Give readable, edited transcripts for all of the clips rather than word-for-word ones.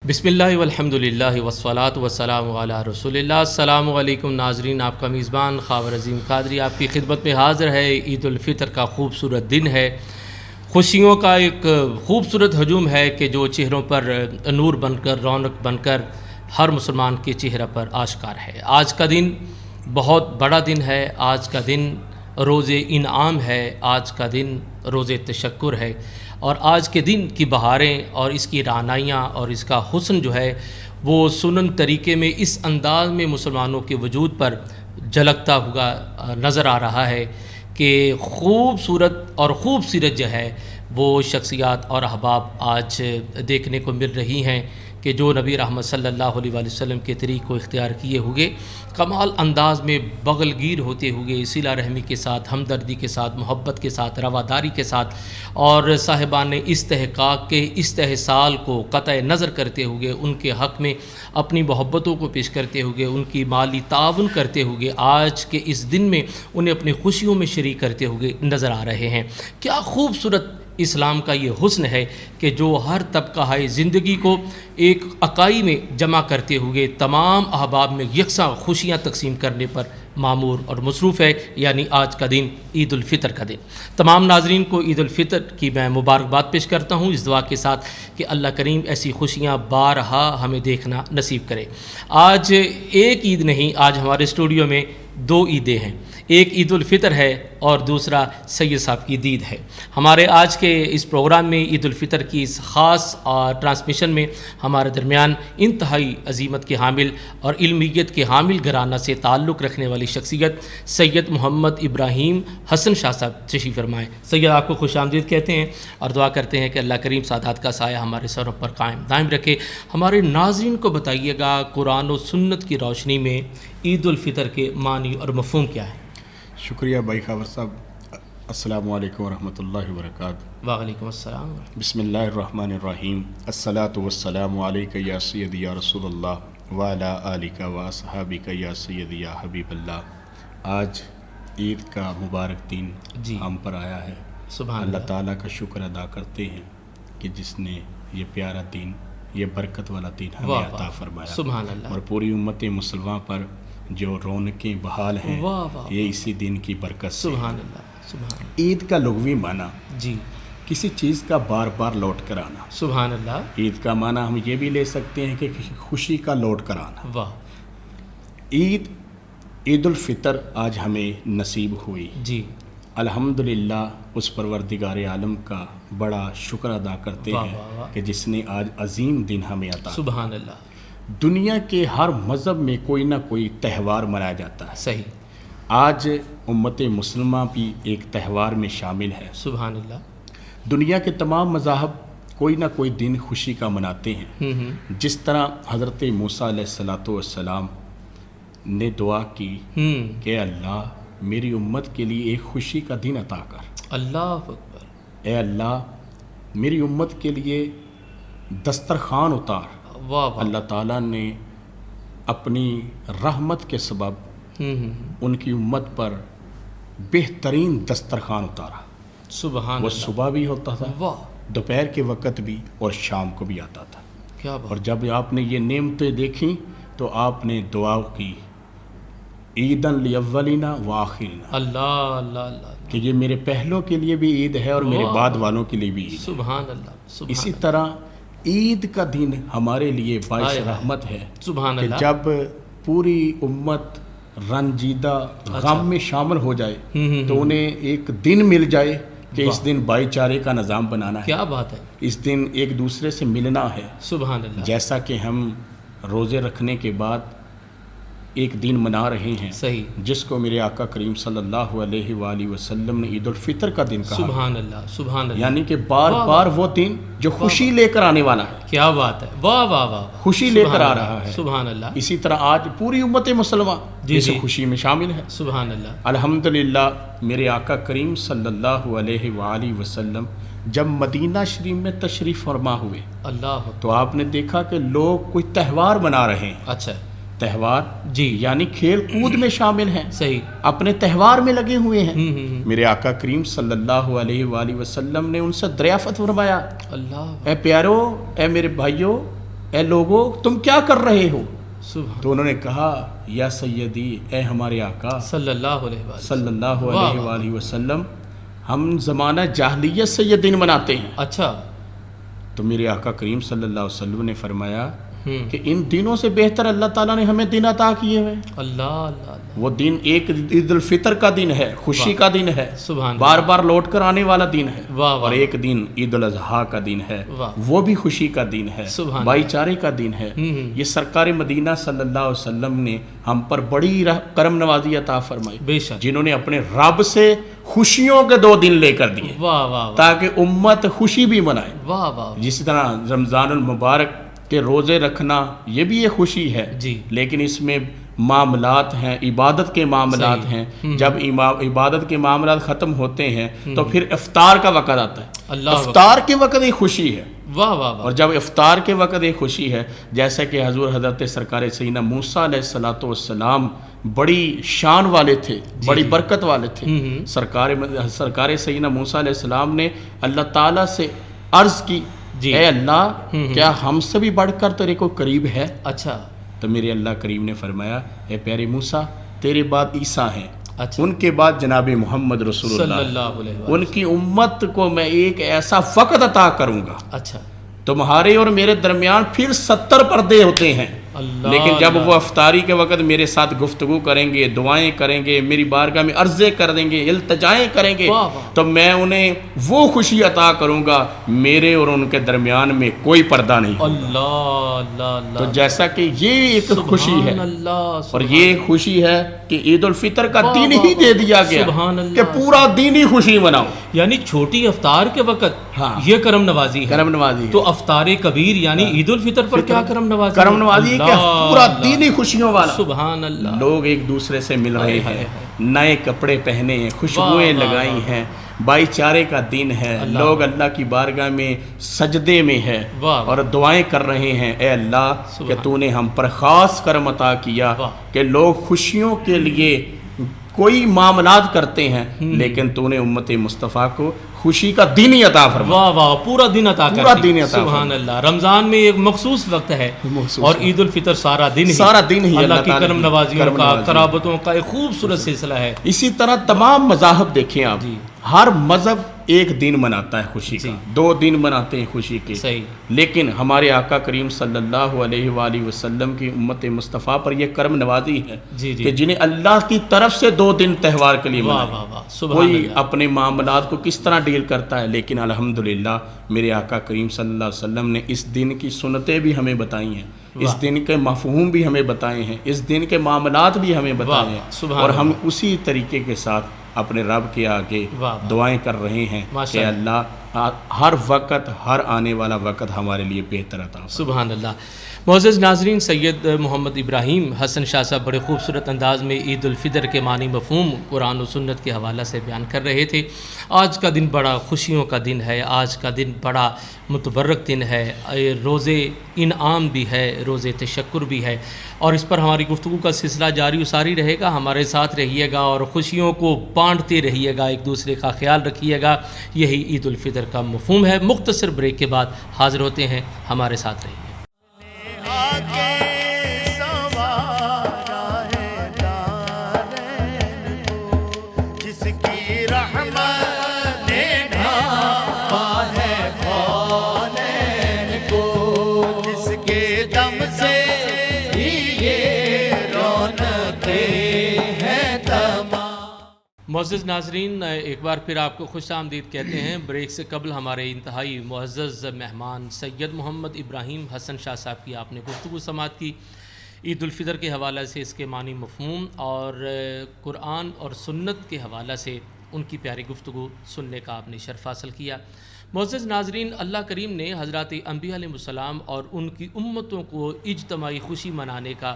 بسم اللہ والحمد للہ والصلاۃ والسلام علی رسول اللہ۔ السلام علیکم ناظرین، آپ کا میزبان خاور عظیم قادری آپ کی خدمت میں حاضر ہے۔ عید الفطر کا خوبصورت دن ہے، خوشیوں کا ایک خوبصورت ہجوم ہے کہ جو چہروں پر نور بن کر، رونق بن کر ہر مسلمان کے چہرہ پر آشکار ہے۔ آج کا دن بہت بڑا دن ہے، آج کا دن روز انعام ہے، آج کا دن روز تشکر ہے، اور آج کے دن کی بہاریں اور اس کی رعنائیاں اور اس کا حسن جو ہے وہ سنن طریقے میں اس انداز میں مسلمانوں کے وجود پر جھلکتا ہوا نظر آ رہا ہے کہ خوبصورت اور خوبصورت جو ہے وہ شخصیات اور احباب آج دیکھنے کو مل رہی ہیں کہ جو نبی رحمت صلی اللہ علیہ وآلہ وسلم کے طریق کو اختیار کیے ہوئے کمال انداز میں بغل گیر ہوتے ہوئے صلہ رحمی کے ساتھ، ہمدردی کے ساتھ، محبت کے ساتھ، رواداری کے ساتھ اور صاحبان استحقاق کے استحصال کو قطع نظر کرتے ہوئے ان کے حق میں اپنی محبتوں کو پیش کرتے ہوئے ان کی مالی تعاون کرتے ہوئے آج کے اس دن میں انہیں اپنی خوشیوں میں شریک کرتے ہوئے نظر آ رہے ہیں۔ کیا خوبصورت اسلام کا یہ حسن ہے کہ جو ہر طبقہ زندگی کو ایک اکائی میں جمع کرتے ہوئے تمام احباب میں یکساں خوشیاں تقسیم کرنے پر معمور اور مصروف ہے، یعنی آج کا دن عید الفطر کا دن۔ تمام ناظرین کو عید الفطر کی میں مبارکباد پیش کرتا ہوں اس دعا کے ساتھ کہ اللہ کریم ایسی خوشیاں بارہا ہمیں دیکھنا نصیب کرے۔ آج ایک عید نہیں، آج ہمارے اسٹوڈیو میں دو عیدیں ہیں، ایک عید الفطر ہے اور دوسرا سید صاحب کی دید ہے۔ ہمارے آج کے اس پروگرام میں عید الفطر کی اس خاص ٹرانسمیشن میں ہمارے درمیان انتہائی عظیمت کے حامل اور علمیت کے حامل گھرانہ سے تعلق رکھنے والی شخصیت سید محمد ابراہیم حسن شاہ صاحب تشریف فرمائے۔ سید آپ کو خوش آمدید کہتے ہیں اور دعا کرتے ہیں کہ اللہ کریم سعادت کا سایہ ہمارے سروں پر قائم دائم رکھے۔ ہمارے ناظرین کو بتائیے گا قرآن و سنت کی روشنی میں عید الفطر کے معنی اور مفہوم کیا ہے؟ شکریہ بھائی خاور صاحب۔ السلام علیکم ورحمۃ اللہ وبرکاتہ۔ وعلیکم السلام۔ بسم اللہ الرحمن الرحیم۔ الصلاۃ والسلام علیک یا سیدی یا رسول اللہ وعلی آلک و اصحابک یا سیدی یا حبیب اللہ۔ آج عید کا مبارک دن ہم پر آیا ہے۔ سبحان اللہ تعالیٰ کا شکر ادا کرتے ہیں کہ جس نے یہ پیارا دن، یہ برکت والا دن ہمیں عطا فرمایا، سبحان اللہ، اور پوری امت مسلمہ پر جو رونقیں بحال ہیں یہ اسی دن کی برکت سے۔ سبحان اللہ، سبحان اللہ۔ عید کا لغوی معنی جی، کسی چیز کا بار بار لوٹ کر آنا۔ سبحان اللہ۔ عید کا معنی ہم یہ بھی لے سکتے ہیں کہ خوشی کا لوٹ کر آنا۔ واہ، عید الفطر آج ہمیں نصیب ہوئی۔ جی، الحمدللہ اس پروردگار عالم کا بڑا شکر ادا کرتے واہ، ہیں واہ، واہ۔ کہ جس نے آج عظیم دن ہمیں عطا۔ سبحان اللہ، دنیا کے ہر مذہب میں کوئی نہ کوئی تہوار منایا جاتا ہے۔ صحیح، آج امت مسلمہ بھی ایک تہوار میں شامل ہے۔ سبحان اللہ۔ دنیا کے تمام مذاہب کوئی نہ کوئی دن خوشی کا مناتے ہیں۔ جس طرح حضرت موسیٰ علیہ الصلوۃ والسلام نے دعا کی کہ اللہ میری امت کے لیے ایک خوشی کا دن عطا کر۔ اللہ اکبر۔ اے اللہ میری امت کے لیے دسترخوان اتار۔ واہ، واہ۔ اللہ تعالیٰ نے اپنی رحمت کے سبب ان کی امت پر بہترین دسترخوان اتارا۔ سبحان وہ اللہ، صبح بھی ہوتا تھا، واہ، دوپہر کے وقت بھی، اور شام کو بھی آتا تھا۔ کیا اور بات۔ جب آپ نے یہ نعمتیں دیکھیں تو آپ نے دعا کی عیدن لاولینا و آخرینا، اللہ اللہ اللہ، کہ یہ میرے پہلوں کے لیے بھی عید ہے اور میرے بعد والوں کے لیے بھی عید ہے۔ سبحان اللہ، سبحان اسی طرح عید کا دن ہمارے لیے باعث آئے رحمت ہے سبحان کہ اللہ۔ جب پوری امت رنجیدہ غم میں شامل ہو جائے تو انہیں ایک دن مل جائے کہ اس دن بھائی چارے کا نظام بنانا ہے، کیا بات ہے، اس دن ایک دوسرے سے ملنا ہے۔ سبحان اللہ، جیسا کہ ہم روزے رکھنے کے بعد ایک دن منا رہے ہیں صحیح، جس کو میرے آقا کریم صلی اللہ علیہ وآلہ وسلم نے عید الفطر کا دن کہا، سبحان اللہ، سبحان اللہ، یعنی کہ بار بار وہ دن جو خوشی لے کر آنے والا ہے، کیا بات ہے، واہ واہ واہ، خوشی لے کر آ رہا ہے۔ سبحان اللہ، اسی طرح آج پوری امت مسلمہ اس خوشی میں شامل ہے۔ سبحان اللہ، الحمدللہ میرے آقا کریم صلی اللہ علیہ وآلہ وسلم جب مدینہ شریف میں تشریف فرما ہوئے اللہ، تو آپ نے دیکھا کہ لوگ کوئی تہوار منا رہے ہیں۔ اچھا، تہوار جی، یعنی کھیل کود میں شامل ہیں، صحیح، اپنے تہوار میں لگے ہوئے ہیں۔ ہوں، میرے آقا کریم صلی اللہ علیہ وآلہ وسلم نے ان سے دریافت فرمایا، اللہ، اے پیارو، اے میرے بھائیو، اے لوگو تم کیا کر رہے ہو؟ سبحان تو انہوں نے کہا یا سیدی، اے ہمارے آقا صلی اللہ علیہ وآلہ صلی اللہ واہ علیہ واہ۔ وآلہ وسلم، ہم زمانہ جاہلیت سے یہ دن مناتے ہیں۔ اچھا۔ تو میرے آقا کریم صلی اللہ علیہ وسلم نے فرمایا ہوں۔ کہ ان دنوں سے بہتر اللہ تعالیٰ نے ہمیں دن عطا کیے ہوئے۔ اللہ اللہ اللہ، وہ دن ایک عید الفطر کا دن ہے، خوشی کا دن ہے، سبحان بار بار لوٹ کر آنے والا دن ہے، واہ واہ۔ اور ایک دن عید الاضحیٰ کا دن ہے، واہ۔ وہ بھی خوشی کا دن ہے، سبحان بھائی چارے کا دن ہے۔ یہ سرکار مدینہ صلی اللہ علیہ وسلم نے ہم پر بڑی کرم نوازی عطا فرمائی، بے شک، جنہوں نے اپنے رب سے خوشیوں کے 2 دن لے کر دیے واہ واہ واہ، تاکہ امت خوشی بھی منائے۔ واہ واہ، جس طرح رمضان المبارک کے روزے رکھنا یہ بھی ایک خوشی ہے، جی، لیکن اس میں معاملات ہیں، عبادت کے معاملات صحیح۔ ہیں۔ جب عبادت کے معاملات ختم ہوتے ہیں تو پھر افطار کا وقت آتا ہے۔ اللہ افطار کے وقت ایک خوشی ہے، واہ واہ واہ، اور جب افطار کے وقت ایک خوشی ہے، جیسا کہ حضرت سرکار سیدنا موسیٰ علیہ السلام بڑی شان والے تھے، بڑی برکت والے تھے۔ سرکار سیدنا موسیٰ علیہ السلام نے اللہ تعالیٰ سے عرض کی، جی، اے اللہ کیا ہم سے بھی بڑھ کر تیرے کو قریب ہے؟ اچھا تو میرے اللہ کریم نے فرمایا، اے پیارے موسیٰ تیرے بعد عیسیٰ ہیں، اچھا، ان کے بعد جناب محمد رسول صلی اللہ، اللہ علیہ وآلہ، ان کی امت کو میں ایک ایسا وقت عطا کروں گا، اچھا، تمہارے اور میرے درمیان پھر 70 پردے ہوتے ہیں، اللہ، لیکن جب اللہ، وہ افطاری کے وقت میرے ساتھ گفتگو کریں گے، دعائیں کریں گے، میری بارگاہ میں عرضیں کر دیں گے، التجائیں کریں گے، واہ واہ، تو میں انہیں وہ خوشی عطا کروں گا، میرے اور ان کے درمیان میں کوئی پردہ نہیں۔ اللہ اللہ اللہ، تو جیسا کہ یہ ایک خوشی ہے، سبحان اللہ، اور یہ ایک خوشی ہے کہ عید الفطر کا واہ دن واہ ہی دے دیا گیا سبحان اللہ، کہ پورا دن ہی خوشی مناؤ۔ یعنی چھوٹی افطار کے وقت ہاں، یہ کرم نوازی ہے، کرم نوازی ہے، تو افطار کبیر یعنی عید الفطر پر کیا کرم نوازی ہے؟ کرم نوازی ہے کہ اللہ، پورا اللہ، دن ہی خوشیوں والا۔ سبحان اللہ، لوگ ایک دوسرے سے مل رہے ہائے ہیں، ہائے، نئے کپڑے پہنے ہیں، خوشبوئیں واہ واہ لگائی واہ، ہیں، بھائی چارے کا دن ہے، اللہ، لوگ اللہ کی بارگاہ میں سجدے میں ہے واہ واہ، اور دعائیں کر رہے ہیں، اے اللہ کہ سبحان، تو نے ہم پر خاص کرم عطا کیا واہ، کہ لوگ خوشیوں کے لیے کوئی معاملات کرتے ہیں، لیکن تو نے امت مصطفیٰ کو خوشی کا دن ہی عطا فرمایا۔ واہ واہ، پورا دن عطا پورا کرتی، دن عطا سبحان اللہ۔ رمضان میں ایک مخصوص وقت ہے، مخصوص اور عید الفطر سارا دن ہی، سارا دن ہی اللہ کی تعالیٰ کرم کی نوازیوں کرم کا، نوازی۔ قرابتوں کا ایک خوبصورت سلسلہ ہے۔ اسی طرح تمام مذاہب دیکھیں آپ، جی، ہر مذہب ایک دن مناتا ہے خوشی کا، جی، 2 دن مناتے ہیں خوشی کے، صحیح، لیکن ہمارے آقا کریم صلی اللہ علیہ وآلہ وسلم کی امت مصطفیٰ پر یہ کرم نوازی ہے جی جی، کہ جنہیں اللہ کی طرف سے 2 دن تہوار کے لیے واہ منائے۔ واہ واہ، سبحان کوئی اللہ، اپنے معاملات کو کس طرح ڈیل کرتا ہے، لیکن الحمدللہ میرے آقا کریم صلی اللہ علیہ وسلم نے اس دن کی سنتیں بھی ہمیں بتائی ہیں، اس واہ، دن کے مفہوم بھی ہمیں بتائے ہیں، اس دن کے معاملات بھی ہمیں بتائے ہیں، سبحان اور ہم اللہ، اسی طریقے کے ساتھ اپنے رب کے آگے واہ واہ، دعائیں کر رہے ہیں ماشاء کہ اللہ، اللہ ہر وقت، ہر آنے والا وقت ہمارے لیے بہتر عطا فرمائے۔ سبحان اللہ۔ معزز ناظرین، سید محمد ابراہیم حسن شاہ صاحب بڑے خوبصورت انداز میں عید الفطر کے معنی مفہوم قرآن و سنت کے حوالہ سے بیان کر رہے تھے۔ آج کا دن بڑا خوشیوں کا دن ہے، آج کا دن بڑا متبرک دن ہے، روزے انعام بھی ہے، روزے تشکر بھی ہے، اور اس پر ہماری گفتگو کا سلسلہ جاری و ساری رہے گا۔ ہمارے ساتھ رہیے گا اور خوشیوں کو بانٹتے رہیے گا، ایک دوسرے کا خیال رکھیے گا، یہی عید الفطر کا مفہوم ہے۔ مختصر بریک کے بعد حاضر ہوتے ہیں، ہمارے ساتھ رہیے۔ معزز ناظرین، ایک بار پھر آپ کو خوش آمدید کہتے ہیں۔ بریک سے قبل ہمارے انتہائی معزز مہمان سید محمد ابراہیم حسن شاہ صاحب کی آپ نے گفتگو سماعت کی، عید الفطر کے حوالہ سے اس کے معنی مفہوم اور قرآن اور سنت کے حوالہ سے ان کی پیاری گفتگو سننے کا آپ نے شرف حاصل کیا۔ معزز ناظرین، اللہ کریم نے حضرات انبیاء علیہ السلام اور ان کی امتوں کو اجتماعی خوشی منانے کا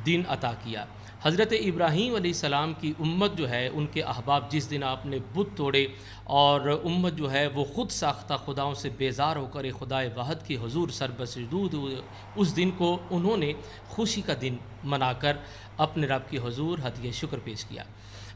دن عطا کیا۔ حضرت ابراہیم علیہ السلام کی امت جو ہے، ان کے احباب جس دن آپ نے بت توڑے اور امت جو ہے وہ خود ساختہ خداؤں سے بیزار ہو کر خدائے واحد کے حضور سر بسجود ہوئے، اس دن کو انہوں نے خوشی کا دن منا کر اپنے رب کے حضور ہدیہ شکر پیش کیا۔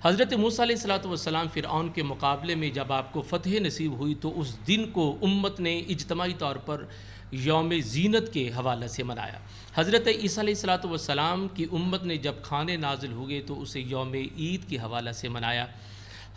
حضرت موسیٰ علیہ السلام فرعون کے مقابلے میں جب آپ کو فتح نصیب ہوئی تو اس دن کو امت نے اجتماعی طور پر یوم زینت کے حوالے سے منایا۔ حضرت عیسیٰ علیہ الصلوۃ والسلام کی امت نے جب کھانے نازل ہوئے تو اسے یوم عید کے حوالے سے منایا۔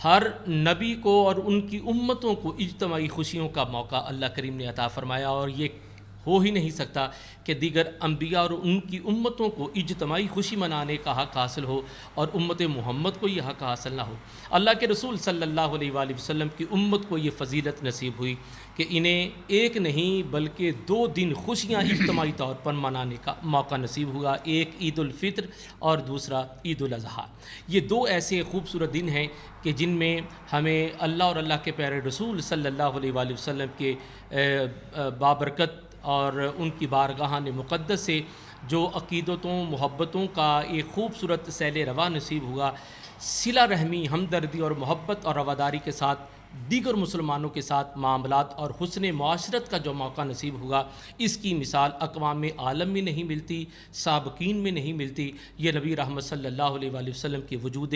ہر نبی کو اور ان کی امتوں کو اجتماعی خوشیوں کا موقع اللہ کریم نے عطا فرمایا، اور یہ ہو ہی نہیں سکتا کہ دیگر انبیاء اور ان کی امتوں کو اجتماعی خوشی منانے کا حق حاصل ہو اور امت محمد کو یہ حق حاصل نہ ہو۔ اللہ کے رسول صلی اللہ علیہ وآلہ وسلم کی امت کو یہ فضیلت نصیب ہوئی کہ انہیں ایک نہیں بلکہ 2 دن خوشیاں اجتماعی طور پر منانے کا موقع نصیب ہوا، ایک عید الفطر اور دوسرا عید الاضحیٰ۔ یہ 2 ایسے خوبصورت دن ہیں کہ جن میں ہمیں اللہ اور اللہ کے پیارے رسول صلی اللہ علیہ وآلہ وسلم کے بابرکت اور ان کی بارگاہان مقدس سے جو عقیدتوں محبتوں کا ایک خوبصورت سیل رواں نصیب ہوا، صلہ رحمی، ہمدردی اور محبت اور رواداری کے ساتھ دیگر مسلمانوں کے ساتھ معاملات اور حسن معاشرت کا جو موقع نصیب ہوا، اس کی مثال اقوام عالم میں نہیں ملتی، سابقین میں نہیں ملتی۔ یہ نبی رحمت صلی اللہ علیہ وآلہ وسلم کے وجود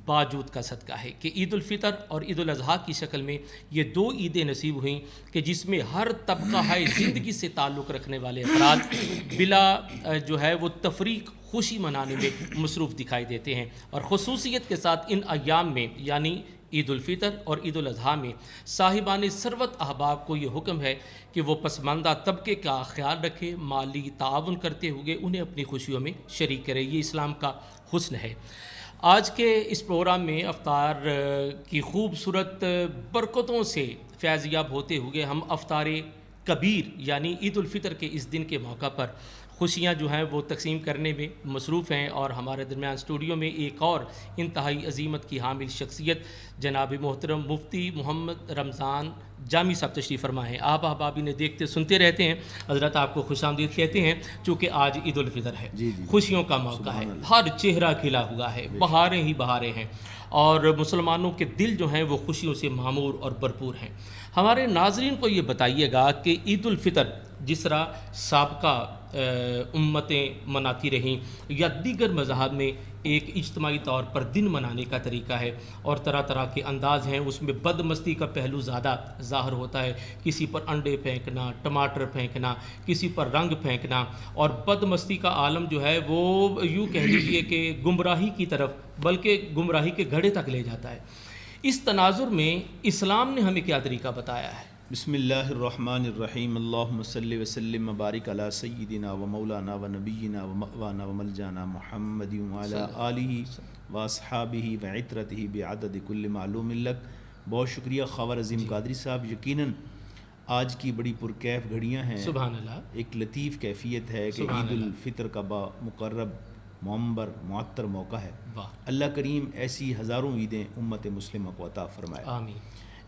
باجود کا صدقہ ہے کہ عید الفطر اور عید الاضحیٰ کی شکل میں یہ 2 عیدیں نصیب ہوئیں کہ جس میں ہر طبقہ زندگی سے تعلق رکھنے والے افراد بلا جو ہے وہ تفریق خوشی منانے میں مصروف دکھائی دیتے ہیں، اور خصوصیت کے ساتھ ان ایام میں یعنی عید الفطر اور عید الاضحیٰ میں صاحبان ثروت احباب کو یہ حکم ہے کہ وہ پسماندہ طبقے کا خیال رکھے، مالی تعاون کرتے ہوئے انہیں اپنی خوشیوں میں شریک کرے۔ یہ اسلام کا حسن ہے۔ آج کے اس پروگرام میں افطار کی خوبصورت برکتوں سے فیضیاب ہوتے ہوئے ہم افطار کبیر یعنی عید الفطر کے اس دن کے موقع پر خوشیاں جو ہیں وہ تقسیم کرنے میں مصروف ہیں، اور ہمارے درمیان اسٹوڈیو میں ایک اور انتہائی عظیمت کی حامل شخصیت جناب محترم مفتی محمد رمضان جامی صاحب تشریف فرما ہیں۔ آپ احباب انہیں دیکھتے سنتے رہتے ہیں، حضرت آپ کو خوش آمدید کہتے ہیں چونکہ آج عید الفطر ہے، خوشیوں کا موقع ہے، ہر چہرہ کھلا ہوا ہے، بہاریں ہی بہاریں ہیں، اور مسلمانوں کے دل جو ہیں وہ خوشیوں سے معمور اور بھرپور ہیں۔ ہمارے ناظرین کو یہ بتائیے گا کہ عید الفطر جس طرح سابقہ امتیں مناتی رہیں یا دیگر مذاہب میں ایک اجتماعی طور پر دن منانے کا طریقہ ہے اور طرح طرح کے انداز ہیں، اس میں بد مستی کا پہلو زیادہ ظاہر ہوتا ہے، کسی پر انڈے پھینکنا، ٹماٹر پھینکنا، کسی پر رنگ پھینکنا، اور بد مستی کا عالم جو ہے وہ یوں کہہ لیجیے کہ گمراہی کی طرف بلکہ گمراہی کے گھڑے تک لے جاتا ہے۔ اس تناظر میں اسلام نے ہمیں کیا طریقہ بتایا ہے؟ بسم اللہ الرحمن الرحیم، اللہم صلی وسلم مبارک علی سیدنا و مولانا و نبینا و مأوانا و ملجانا محمد وعلی آلہ و اصحابہ و عطرتہ بعدد کل معلوم لک۔ بہت شکریہ خاور عظیم قادری صاحب، یقیناً آج کی بڑی پرکیف گھڑیاں ہیں، سبحان اللہ، ایک لطیف کیفیت ہے کہ عید الفطر کا با مقرب معمر معطر موقع ہے۔ اللہ کریم ایسی ہزاروں عیدیں امت مسلمہ کو عطا فرمائے، آمین۔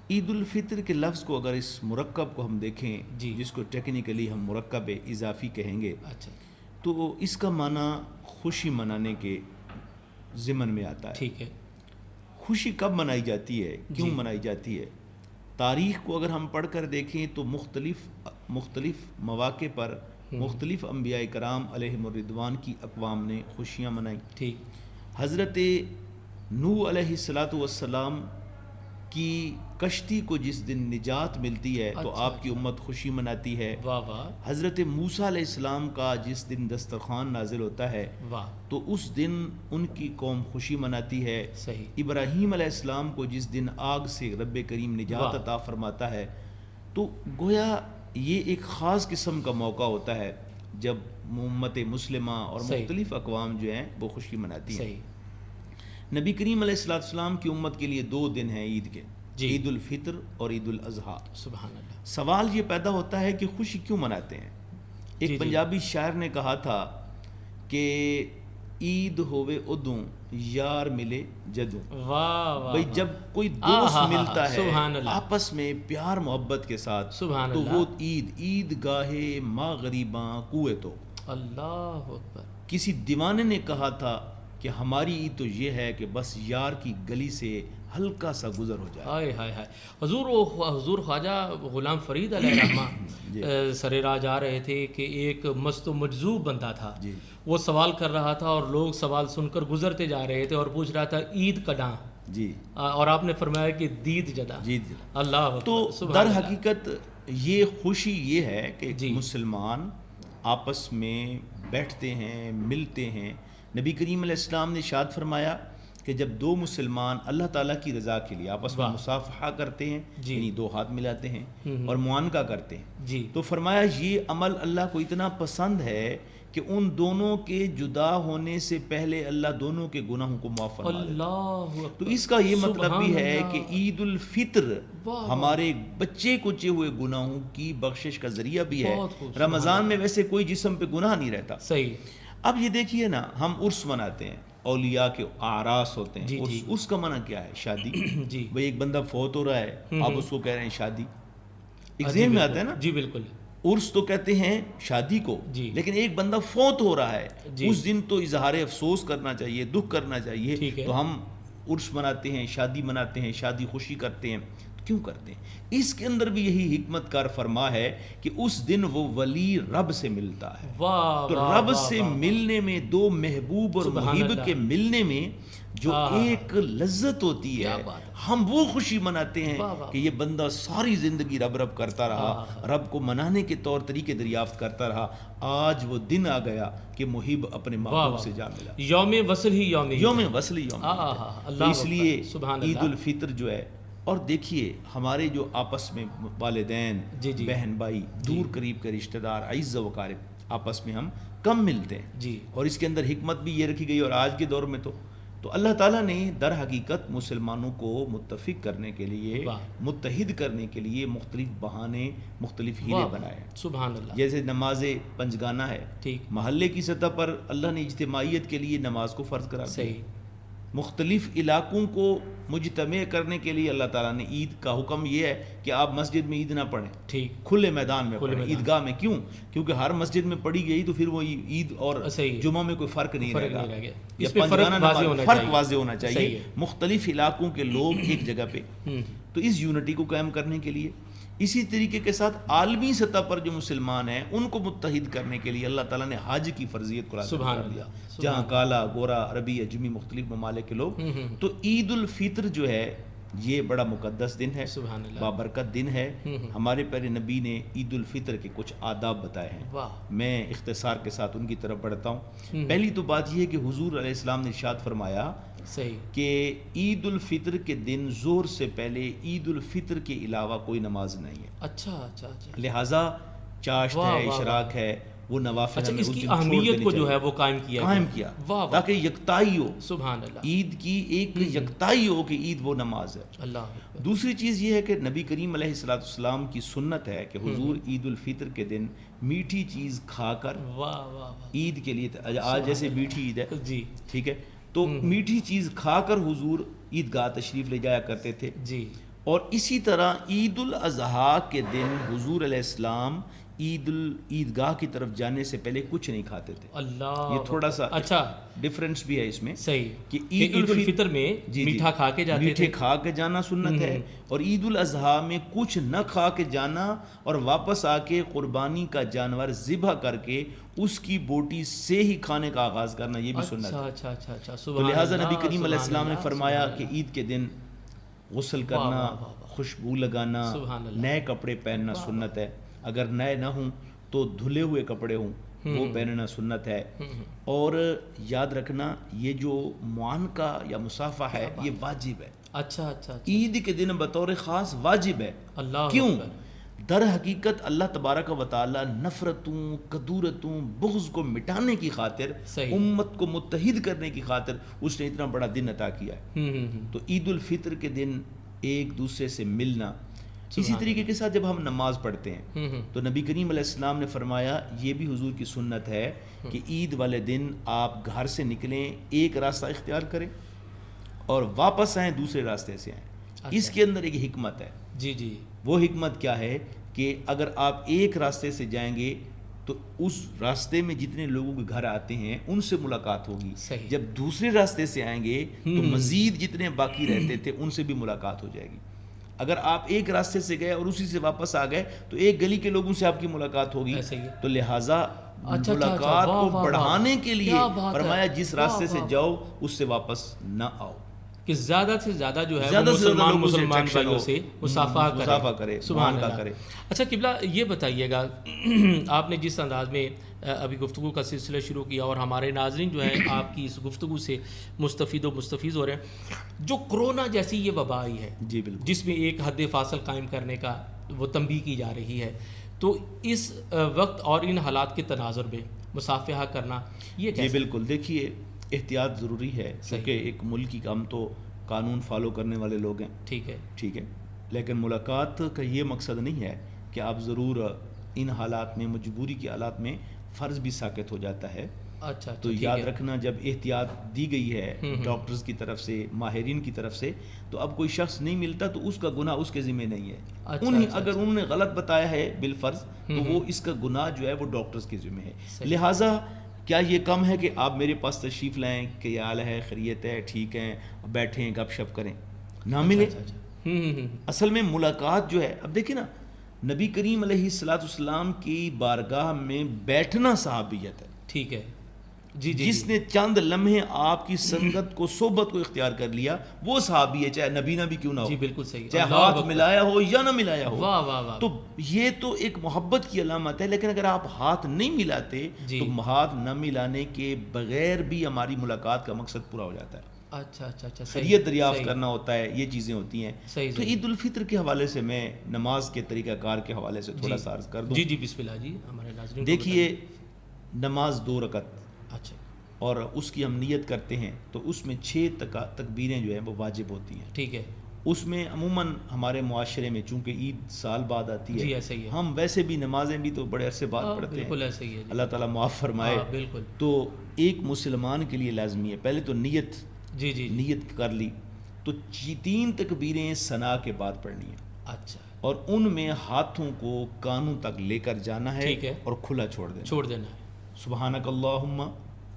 عید الفطر کے لفظ کو اگر اس مرکب کو ہم دیکھیں جس کو ٹیکنیکلی ہم مرکب اضافی کہیں گے، تو اس کا معنی خوشی منانے کے ضمن میں آتا ہے۔ ٹھیک ہے، خوشی کب منائی جاتی ہے، کیوں منائی جاتی ہے؟ تاریخ کو اگر ہم پڑھ کر دیکھیں تو مختلف مواقع پر مختلف انبیاء کرام علیہم الرضوان کی اقوام نے خوشیاں منائیں۔ ٹھیک، حضرت نوح علیہ الصلوۃ والسلام کی کشتی کو جس دن نجات ملتی ہے تو آپ کی امت خوشی مناتی ہے۔ حضرت موسیٰ علیہ السلام کا جس دن دسترخوان نازل ہوتا ہے تو اس دن ان کی قوم خوشی مناتی ہے۔ ابراہیم علیہ السلام کو جس دن آگ سے رب کریم نجات عطا فرماتا ہے، تو گویا یہ ایک خاص قسم کا موقع ہوتا ہے جب امت مسلمہ اور مختلف اقوام جو ہیں وہ خوشی مناتی ہیں۔ نبی کریم علیہ السلام کی امت کے لیے 2 دن ہیں عید کے، عید الفطر اور عید الاضحیٰ۔ سبحان اللہ۔ سوال یہ پیدا ہوتا ہے کہ خوشی کیوں مناتے ہیں؟ ایک پنجابی شاعر نے کہا تھا کہ عید ہووے ادوں یار ملے جدوں۔ بھئی جب کوئی دوست ملتا ہے آپس میں پیار محبت کے ساتھ تو وہ عید گاہے ماں غریباں کوئے تو۔ اللہ اکبر۔ کسی دیوانے نے کہا تھا کہ ہماری عید تو یہ ہے کہ بس یار کی گلی سے ہلکا سا گزر ہو جائے۔ ہائے ہائے ہائے، حضور خواجہ غلام فرید علیہ الرحمہ سرے راج آ رہے تھے کہ ایک مست و مجذوب بندہ تھا، وہ سوال کر رہا تھا اور لوگ سوال سن کر گزرتے جا رہے تھے اور پوچھ رہا تھا عید کڈاں، جی اور آپ نے فرمایا کہ دید جدا. جی اللہ تو در حقیقت یہ خوشی یہ ہے کہ مسلمان آپس میں بیٹھتے ہیں، ملتے ہیں. نبی کریم علیہ السلام نے ارشاد فرمایا کہ جب دو مسلمان اللہ تعالیٰ کی رضا کے لیے آپس میں مصافحہ کرتے ہیں، یعنی دو ہاتھ ملاتے ہیں اور معانقہ کرتے ہیں، تو فرمایا یہ عمل اللہ کو اتنا پسند ہے کہ ان دونوں کے جدا ہونے سے پہلے اللہ دونوں کے گناہوں کو معاف فرما دیتا ہے. تو اس کا یہ مطلب بھی ہے کہ عید الفطر ہمارے بچے کچے ہوئے گناہوں کی بخشش کا ذریعہ بھی ہے. رمضان میں ویسے کوئی جسم پہ گناہ نہیں رہتا. صحیح. اب یہ دیکھیے نا، ہم عرس مناتے ہیں، اولیاء کے اعراس ہوتے ہیں. اس کا منع کیا ہے؟ شادی. بھئی ایک بندہ فوت ہو رہا ہے، آپ اس کو کہہ رہے ہیں شادی. ایک ذہن میں آتا ہے نا. جی بالکل. عرس تو کہتے ہیں شادی کو، لیکن ایک بندہ فوت ہو رہا ہے، اس دن تو اظہار افسوس کرنا چاہیے، دکھ کرنا چاہیے. تو ہم عرس مناتے ہیں، شادی مناتے ہیں، شادی خوشی کرتے ہیں. کیوں کرتے ہیں؟ اس کے اندر بھی یہی حکمت کار فرما ہے کہ اس دن وہ ولی رب سے ملتا ہے. تو رب سے ملنے میں، دو محبوب اور محب کے ملنے میں جو ایک لذت ہوتی ہے، ہم وہ خوشی مناتے ہیں کہ یہ بندہ ساری زندگی رب رب کرتا رہا، رب کو منانے کے طور طریقے دریافت کرتا رہا. آج وہ دن آ گیا کہ محب اپنے محبوب سے جا ملا. یوم وصل ہی یوم وصل ہی یوم. اس لیے عید الفطر جو ہے، اور دیکھیے ہمارے جو آپس میں والدین، بہن بھائی، دور قریب کے رشتہ دار، اعزا و اقارب، آپس میں ہم کم ملتے ہیں. اور اس کے اندر حکمت بھی یہ رکھی گئی. اور آج کے دور میں تو اللہ تعالیٰ نے در حقیقت مسلمانوں کو متفق کرنے کے لیے، متحد کرنے کے لیے مختلف بہانے، مختلف ہیلے بنائے ہیں. سبحان اللہ. جیسے نماز پنجگانہ ہے، محلے کی سطح پر اللہ نے اجتماعیت کے لیے نماز کو فرض کرا دیا. مختلف علاقوں کو مجتمع کرنے کے لیے اللہ تعالیٰ نے عید کا حکم یہ ہے کہ آپ مسجد میں عید نہ پڑھیں، کھلے میدان میں پڑھیں، عیدگاہ میں. کیوں؟ کیونکہ ہر مسجد میں پڑھی گئی تو پھر وہ عید اور جمعہ میں کوئی فرق نہیں رہے گا. فرق واضح ہونا چاہیے. مختلف علاقوں کے لوگ ایک جگہ پہ، تو اس یونٹی کو قائم کرنے کے لیے، اسی طریقے کے ساتھ عالمی سطح پر جو مسلمان ہیں ان کو متحد کرنے کے لیے اللہ تعالیٰ نے حج کی فرضیت کو لازم کر دیا. جہاں کالا، گورا، عربی، اجمی، مختلف ممالک کے لوگ. تو عید الفطر جو ہے یہ بڑا مقدس دن ہے، بابرکت دن ہے. ہمارے پیارے نبی نے عید الفطر کے کچھ آداب بتائے ہیں، میں اختصار کے ساتھ ان کی طرف بڑھتا ہوں. پہلی تو بات یہ ہے کہ حضور علیہ السلام نے ارشاد فرمایا کہ عید الفطر کے دن ظہر سے پہلے عید الفطر کے علاوہ کوئی نماز نہیں ہے. اچھا. لہٰذا چاشت ہے، اشراق ہے، وہ نوافل ہمیں اس کی اہمیت کو جو ہے وہ قائم کیا تاکہ یکتائی ہو. سبحان اللہ. عید کی ایک یکتائی ہو کہ عید وہ نماز ہے. اللہ. دوسری چیز یہ ہے کہ نبی کریم علیہ السلام کی سنت ہے کہ حضور عید الفطر کے دن میٹھی چیز کھا کر عید کے لیے، آج جیسے میٹھی عید ہے، ٹھیک ہے، تو میٹھی چیز کھا کر حضور عیدگاہ تشریف لے جایا کرتے تھے. اور اسی طرح عید الاضحیٰ کے دن حضور علیہ السلام عیدگاہ کی طرف جانے سے پہلے کچھ نہیں کھاتے تھے. اللہ. یہ تھوڑا سا ڈفرینس بھی ہے اس میں. صحیح. کہ عید الفطر میں میٹھا کھا کے جاتے تھے، میٹھے کھا کے جانا سنت ہے، اور عید الاضحیٰ میں کچھ نہ کھا کے جانا اور واپس آ کے قربانی کا جانور ذبح کر کے اس کی بوٹی سے ہی کھانے کا آغاز کرنا، یہ بھی سنت ہے. اچھا. تو لہٰذا نبی کریم علیہ السلام نے فرمایا کہ عید کے دن غسل کرنا، خوشبو لگانا، نئے کپڑے پہننا سنت ہے. اگر نئے نہ ہوں تو دھلے ہوئے کپڑے ہوں وہ پہننا سنت ہے. اور یاد رکھنا یہ جو معانقہ یا مصافحہ ہے یہ واجب ہے. اچھا. عید کے دن بطور خاص واجب ہے. کیوں؟ در حقیقت اللہ تبارک و تعالی نفرتوں، کدورتوں، بغض کو مٹانے کی خاطر، امت کو متحد کرنے کی خاطر اس نے اتنا بڑا دن عطا کیا ہے. تو عید الفطر کے دن ایک دوسرے سے ملنا. اسی طریقے کے ساتھ جب ہم نماز پڑھتے ہیں تو نبی کریم علیہ السلام نے فرمایا، یہ بھی حضور کی سنت ہے کہ عید والے دن آپ گھر سے نکلیں، ایک راستہ اختیار کریں اور واپس آئیں دوسرے راستے سے آئیں. اس کے اندر ایک حکمت ہے. وہ حکمت کیا ہے کہ اگر آپ ایک راستے سے جائیں گے تو اس راستے میں جتنے لوگوں کے گھر آتے ہیں ان سے ملاقات ہوگی. جب دوسرے راستے سے آئیں گے تو مزید جتنے باقی رہتے تھے ان سے بھی ملاقات ہو جائے گی. اگر آپ ایک راستے سے گئے اور اسی سے واپس آ گئے تو ایک گلی کے لوگوں سے آپ کی ملاقات ہوگی. تو لہٰذا ملاقات کو بڑھانے کے لیے فرمایا جس راستے سے جاؤ اس سے واپس نہ آؤ. کہ زیادہ سے زیادہ جو ہے زیادہ سے زیادہ لوگوں سے مسلمان attraction بھائیوں ہو، سے مصافحہ کرے، سبحان معاملہ اللہ کرے۔ اچھا قبلہ یہ بتائیے گا آپ نے جس انداز میں ابھی گفتگو کا سلسلہ شروع کیا اور ہمارے ناظرین جو ہیں آپ کی اس گفتگو سے مستفید و مستفیض ہو رہے ہیں، جو کرونا جیسی یہ وبا آئی ہے جی بالکل، جس میں ایک حد فاصل قائم کرنے کا وہ تنبیہ کی جا رہی ہے، تو اس وقت اور ان حالات کے تناظر میں مصافحہ کرنا یہ جی کیسے؟ بالکل، دیکھیے احتیاط ضروری ہے کیونکہ ایک ملک کا ہم تو قانون فالو کرنے والے لوگ ہیں، ٹھیک ہے، ٹھیک ہے، لیکن ملاقات کا یہ مقصد نہیں ہے کہ آپ ضرور ان حالات میں، مجبوری کے حالات میں فرض بھی ساقط ہو جاتا ہے۔ اچھا تو یاد رکھنا جب احتیاط دی گئی ہے ڈاکٹرز کی طرف سے، ماہرین کی طرف سے، تو اب کوئی شخص نہیں ملتا تو اس کا گناہ اس کے ذمہ نہیں ہے۔ اگر انہوں نے غلط بتایا ہے بالفرض تو وہ اس کا گناہ جو ہے وہ ڈاکٹرز کے ذمہ ہے۔ لہٰذا کیا یہ کم ہے کہ آپ میرے پاس تشریف لائیں کہ یہ حال ہے، خیریت ہے، ٹھیک ہیں، بیٹھیں گپ شپ کریں، نہ ملے؟ اصل میں ملاقات جو ہے، اب دیکھیں نا، نبی کریم علیہ السلام کی بارگاہ میں بیٹھنا صحابیت ہے، ٹھیک ہے، جی جی، جس نے چند لمحے آپ کی سنگت کو، صحبت کو اختیار کر لیا وہ صحابی ہے، چاہے نبی بھی کیوں نہ ہو، جی بالکل صحیح، چاہے ہاتھ ملایا ہو یا نہ ملایا ہو۔ واہ واہ واہ، تو یہ تو ایک محبت کی علامت ہے، لیکن اگر آپ ہاتھ نہیں ملاتے تو ہاتھ نہ ملانے کے بغیر بھی ہماری ملاقات کا مقصد پورا ہو جاتا ہے۔ اچھا اچھا اچھا، خیریت دریافت کرنا ہوتا ہے، یہ چیزیں ہوتی ہیں۔ صحیح، تو عید الفطر کے حوالے سے میں نماز کے طریقہ کار کے حوالے سے تھوڑا سا عرض کر دوں۔ جی جی بسم اللہ جی، ہمارے ناظرین دیکھیے، نماز 2 رکعت، اچھا، اور اس کی ہم نیت کرتے ہیں تو اس میں 6 تکبیریں جو ہیں وہ واجب ہوتی ہیں، ٹھیک ہے، اس میں عموماً ہمارے معاشرے میں چونکہ عید سال بعد آتی ہے، جی ایسا ہی ہے، ہم ویسے بھی نمازیں بھی تو بڑے عرصے بعد پڑھتے ہیں، بالکل ایسا ہی ہے، اللہ تعالیٰ معاف فرمائے۔ بالکل، تو ایک مسلمان کے لیے لازمی ہے پہلے تو نیت، جی جی، نیت کر لی تو 3 تکبیریں ثنا کے بعد پڑھنی ہیں، اچھا، اور ان میں ہاتھوں کو کانوں تک لے کر جانا ہے اور کھلا چھوڑ دینا ہے، سبحانک اللہم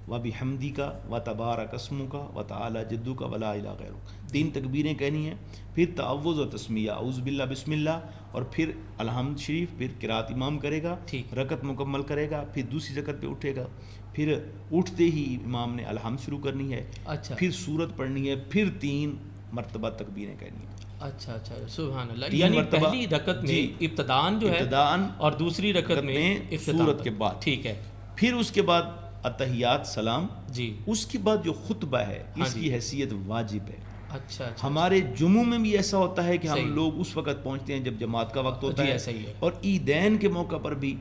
وبحمدک وتبارک اسمک وتعالی جدک ولا الہ غیرک، 3 تکبیریں کہنی ہیں، پھر تعوذ و تسمیہ، اعوذ باللہ بسم اللہ، اور پھر الحمد شریف، پھر قرات امام کرے گا، رکعت مکمل کرے گا، پھر دوسری رکعت پہ اٹھے گا، پھر اٹھتے ہی امام نے الحمد شروع کرنی ہے، اچھا، پھر سورت پڑھنی ہے، پھر 3 مرتبہ تکبیریں کہنی ہیں۔ اچھا اچھا، سبحان اللہ، یعنی پہلی رکعت میں ابتداءً جو ہے اور دوسری رکعت میں سورت کے بعد، ٹھیک ہے، پھر اس کے بعد اتحیات سلام، جی، اس کے بعد جو خطبہ ہے اس کی حیثیت واجب ہے۔ اچھا، ہمارے جمعوں میں بھی ایسا ہوتا ہے کہ ہم لوگ اس وقت پہنچتے ہیں جب جماعت کا وقت ہوتا ہے، اور عیدین کے موقع پر بھی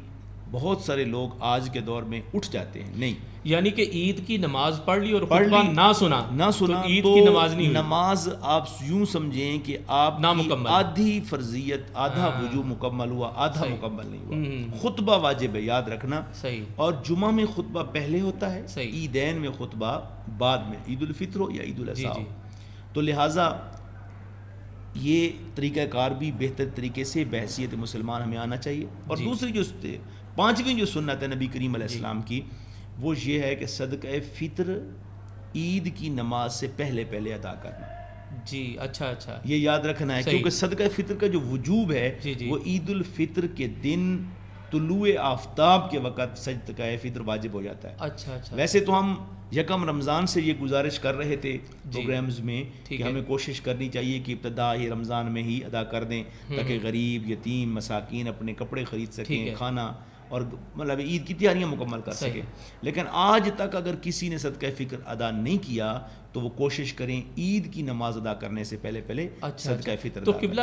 بہت سارے لوگ آج کے دور میں اٹھ جاتے ہیں، نہیں، یعنی کہ عید کی نماز پڑھ لی اور خطبہ نہ سنا تو عید کی نماز نہیں، نماز آپ یوں سمجھیں کہ آپ کی آدھی فرضیت، آدھا وجوب مکمل ہوا، آدھا مکمل نہیں ہوا۔ خطبہ واجب ہے، یاد رکھنا، صحیح، اور جمعہ میں خطبہ پہلے ہوتا ہے، عیدین میں خطبہ بعد میں، عید الفطر ہو یا عید الاضحیٰ ہو، تو لہٰذا یہ طریقہ کار بھی بہتر طریقے سے بحیثیت مسلمان ہمیں آنا چاہیے۔ اور دوسری جو 5ویں جو سنت ہے نبی کریم علیہ السلام کی، وہ یہ ہے کہ صدقہ فطر عید کی نماز سے پہلے ادا کرنا۔ جی، اچھا اچھا، یہ یاد رکھنا ہے، کیونکہ صدقہ فطر کا جو وجوب ہے وہ عید الفطر کے دن طلوع آفتاب کے وقت صدقہ فطر واجب ہو جاتا ہے۔ اچھا اچھا، ویسے تو ہم یکم رمضان سے یہ گزارش کر رہے تھے پروگرامز میں کہ ہمیں کوشش کرنی چاہیے کہ ابتدا ہی رمضان میں ہی ادا کر دیں تاکہ غریب، یتیم، مساکین اپنے کپڑے خرید سکیں، کھانا اور مطلب عید کی تیاریاں مکمل کر سکیں۔ لیکن آج تک اگر کسی نے صدقہ فطر ادا نہیں کیا تو وہ کوشش کریں عید کی نماز ادا کرنے سے پہلے صدقہ فطر۔ تو قبلہ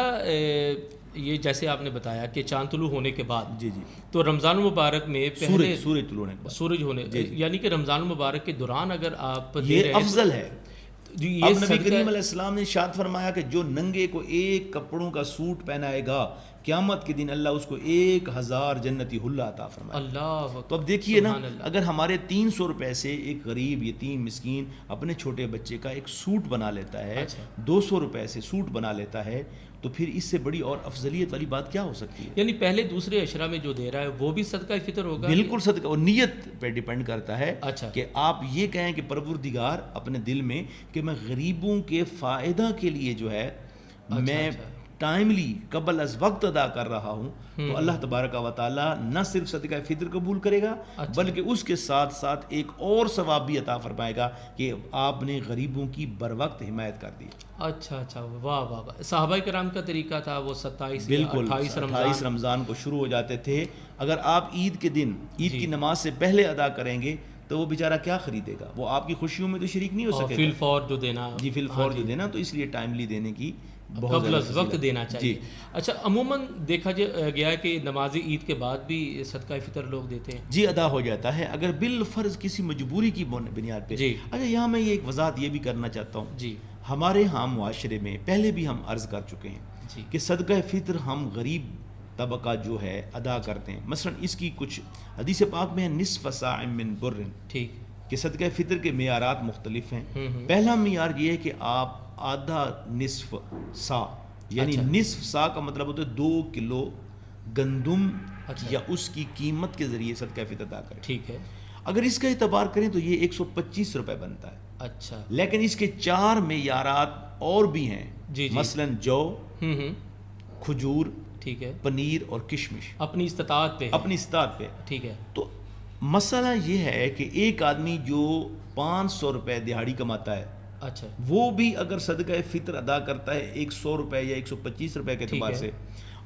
یہ جیسے آپ نے بتایا کہ چاند طلوع ہونے کے بعد، جی تو رمضان المبارک میں پہلے سورج طلوع ہونے کے بعد، سورج ہونے، یعنی کہ رمضان المبارک کے دوران اگر آپ یہ افضل ہے۔ اب نبی کریم علیہ السلام نے ارشاد فرمایا کہ جو ننگے کو 1 کپڑوں کا سوٹ پہنائے گا قیامت کے دن اللہ اس کو 1000 جنتی حلہ عطا فرمائے۔ اللہ، تو اب دیکھیے نا، اگر ہمارے 300 روپے سے ایک غریب، یتیم، مسکین اپنے چھوٹے بچے کا ایک سوٹ بنا لیتا ہے، 200 روپے سے سوٹ بنا لیتا ہے، تو پھر اس سے بڑی اور افضلیت والی بات کیا ہو سکتی ہے؟ یعنی پہلے دوسرے عشرہ میں جو دے رہا ہے وہ بھی صدقہ فطر ہوگا؟ بالکل صدقہ، اور نیت پہ ڈیپینڈ کرتا ہے کہ آپ یہ کہیں کہ پروردگار اپنے دل میں کہ میں غریبوں کے فائدہ کے لیے جو ہے میں ٹائملی قبل از وقت ادا کر رہا ہوں تو اللہ تبارک و تعالی نہ صرف صدقہ فطر قبول کرے گا بلکہ اس کے ساتھ ساتھ ایک اور ثواب بھی عطا فرمائے گا کہ آپ نے غریبوں کی بر وقت حمایت کر دی. اچھا اچھا، واہ واہ واہ. صحابہ کرام کا طریقہ تھا وہ 27 بالکل 28 رمضان کو شروع ہو جاتے تھے. اگر آپ عید کے دن عید کی نماز سے پہلے ادا کریں گے تو وہ بیچارہ کیا خریدے گا, وہ آپ کی خوشیوں میں تو شریک نہیں ہو سکے. فی الفور جو دینا, جی فی الفور جو دینا, تو اس لیے ٹائملی دینے کی قبل از وقت دینا چاہیے. اچھا, عموماً دیکھا گیا ہے کہ نماز عید کے بعد بھی صدقہ فطر لوگ دیتے ہیں. جی ادا ہو جاتا ہے اگر بالفرض کسی مجبوری کی بنیاد پہ. اچھا, یہاں میں یہ ایک وضاحت یہ بھی کرنا چاہتا ہوں. جی, ہمارے ہاں معاشرے میں پہلے بھی ہم عرض کر چکے ہیں کہ صدقہ فطر ہم غریب طبقہ جو ہے ادا کرتے ہیں. مثلا اس کی کچھ حدیث پاک میں نصف صاع من بر, ٹھیک, کہ صدقہ فطر کے معیارات مختلف ہیں. پہلا معیار یہ ہے کہ آپ آدھا نصف سا, یعنی نصف سا کا مطلب ہوتا ہے 2 کلو گندم یا اس کی قیمت کے ذریعے صدقہ فطر ادا کریں. ٹھیک ہے. اگر اس کا اعتبار کریں تو یہ 125 روپے بنتا ہے. اچھا, لیکن اس کے 4 معیارات اور بھی ہیں. مثلا جو, کھجور, ٹھیک ہے, پنیر اور کشمش اپنی استطاعت پہ, اپنی استطاعت پہ. ٹھیک ہے. تو مسئلہ یہ ہے کہ ایک آدمی جو 500 روپے دہاڑی کماتا ہے, اچھا, وہ بھی اگر صدقہ فطر ادا کرتا ہے 100 روپے یا 125 روپے کے اعتبار سے,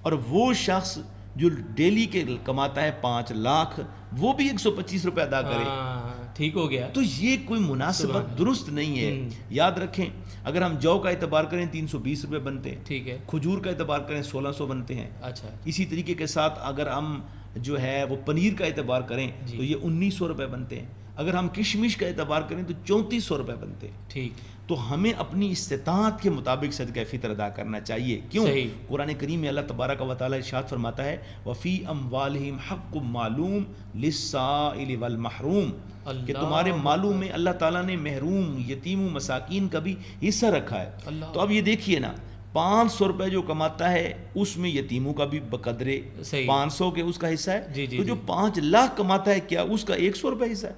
اور وہ شخص جو ڈیلی کے کماتا ہے 5 لاکھ, وہ بھی 125 روپے ادا کرے, ٹھیک ہو گیا. تو یہ کوئی مناسبت درست نہیں ہے. یاد رکھیں, اگر ہم جو کا اعتبار کریں 320 روپے بنتے ہیں. ٹھیک ہے. کھجور کا اعتبار کریں 1600 بنتے ہیں. اچھا, اسی طریقے کے ساتھ اگر ہم جو ہے وہ پنیر کا اعتبار کریں تو یہ 1900 روپے بنتے ہیں. اگر ہم کشمش کا اعتبار کریں تو 3400 روپے بنتے ہیں. ٹھیک. تو ہمیں اپنی استطاعت کے مطابق صدقہ فطر ادا کرنا چاہیے. کیوں؟ قرآن کریم میں اللہ تبارک و تعالی ارشاد فرماتا ہے وفی اموالہم حق معلوم للسائل والمحروم, کہ تمہارے مالوں میں اللہ تعالیٰ نے محروم, یتیم و مساکین کا بھی حصہ رکھا ہے. تو اب یہ دیکھیے نا, 500 روپے جو کماتا ہے اس میں یتیموں کا بھی بقدرے 500 کے اس کا حصہ ہے. تو جو 5 لاکھ کماتا ہے کیا اس کا 100 روپے حصہ ہے؟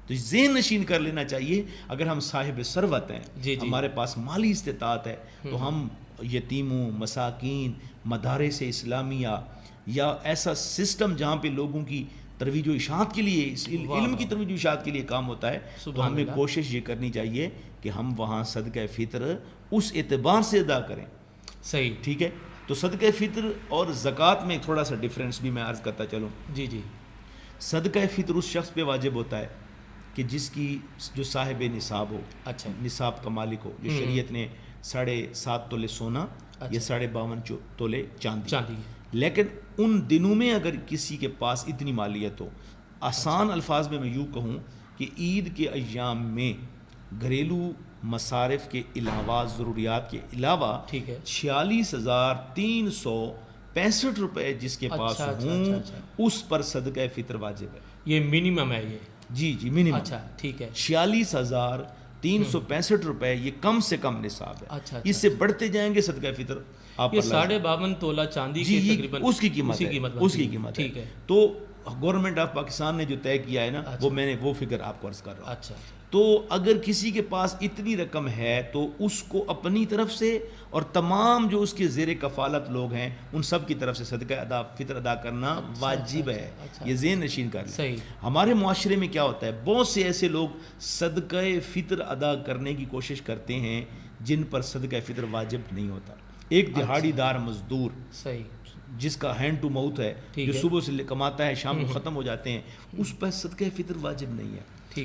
تو ذہن نشین کر لینا چاہیے. اگر ہم صاحب ثروت ہیں, ہمارے پاس مالی استطاعت ہے, تو ہم یتیموں, مساکین, مدارس اسلامیہ یا ایسا سسٹم جہاں پہ لوگوں کی ترویج و اشاعت کے لیے, علم کی ترویج و اشاعت کے لیے کام ہوتا ہے, تو ہمیں کوشش یہ کرنی چاہیے کہ ہم وہاں صدقہ فطر اس اعتبار سے ادا کریں. صحیح, ٹھیک ہے. تو صدقہ فطر اور زکوٰۃ میں تھوڑا سا ڈفرینس بھی میں عرض کرتا چلوں. جی جی. صدقہ فطر اس شخص پہ واجب ہوتا ہے کہ جس کی جو صاحب نصاب ہو. اچھا, نصاب کا مالک ہو, جو شریعت نے 7.5 تولے سونا یا 52.5 تولے چاندی. لیکن ان دنوں میں اگر کسی کے پاس اتنی مالیت ہو, آسان الفاظ میں یوں کہوں کہ عید کے ایام میں گھریلو مصارف کے علاوہ, ضروریات کے علاوہ 46,365 روپے جس کے پاس ہوں اس پر صدقہ فطر واجب ہے. یہ منیمم ہے یہ. جی جی منیمم. اچھا, ٹھیک ہے. 46,365 روپے یہ کم سے کم نصاب ہے. اس سے بڑھتے جائیں گے صدقہ فطر آپ یہ 52.5 تولہ چاندی کی تقریباً اس کی قیمت ہے. ٹھیک ہے. تو گورنمنٹ آف پاکستان نے جو طے کیا ہے نا, وہ میں نے وہ فگر آپ کو عرض کر رہا ہوں. اچھا. تو اگر کسی کے پاس اتنی رقم ہے تو اس کو اپنی طرف سے اور تمام جو اس کے زیر کفالت لوگ ہیں ان سب کی طرف سے صدقہ فطر ادا کرنا واجب ہے. یہ ذہن نشین کر لیں. ہمارے معاشرے میں کیا ہوتا ہے, بہت سے ایسے لوگ صدقہ فطر ادا کرنے کی کوشش کرتے ہیں جن پر صدقہ فطر واجب نہیں ہوتا. ایک دہاڑی دار مزدور جس کا ہینڈ ٹو ماؤتھ ہے, جو صبح سے کماتا ہے شام کو ختم ہو جاتے ہیں, اس پر صدقہ فطر واجب نہیں ہے.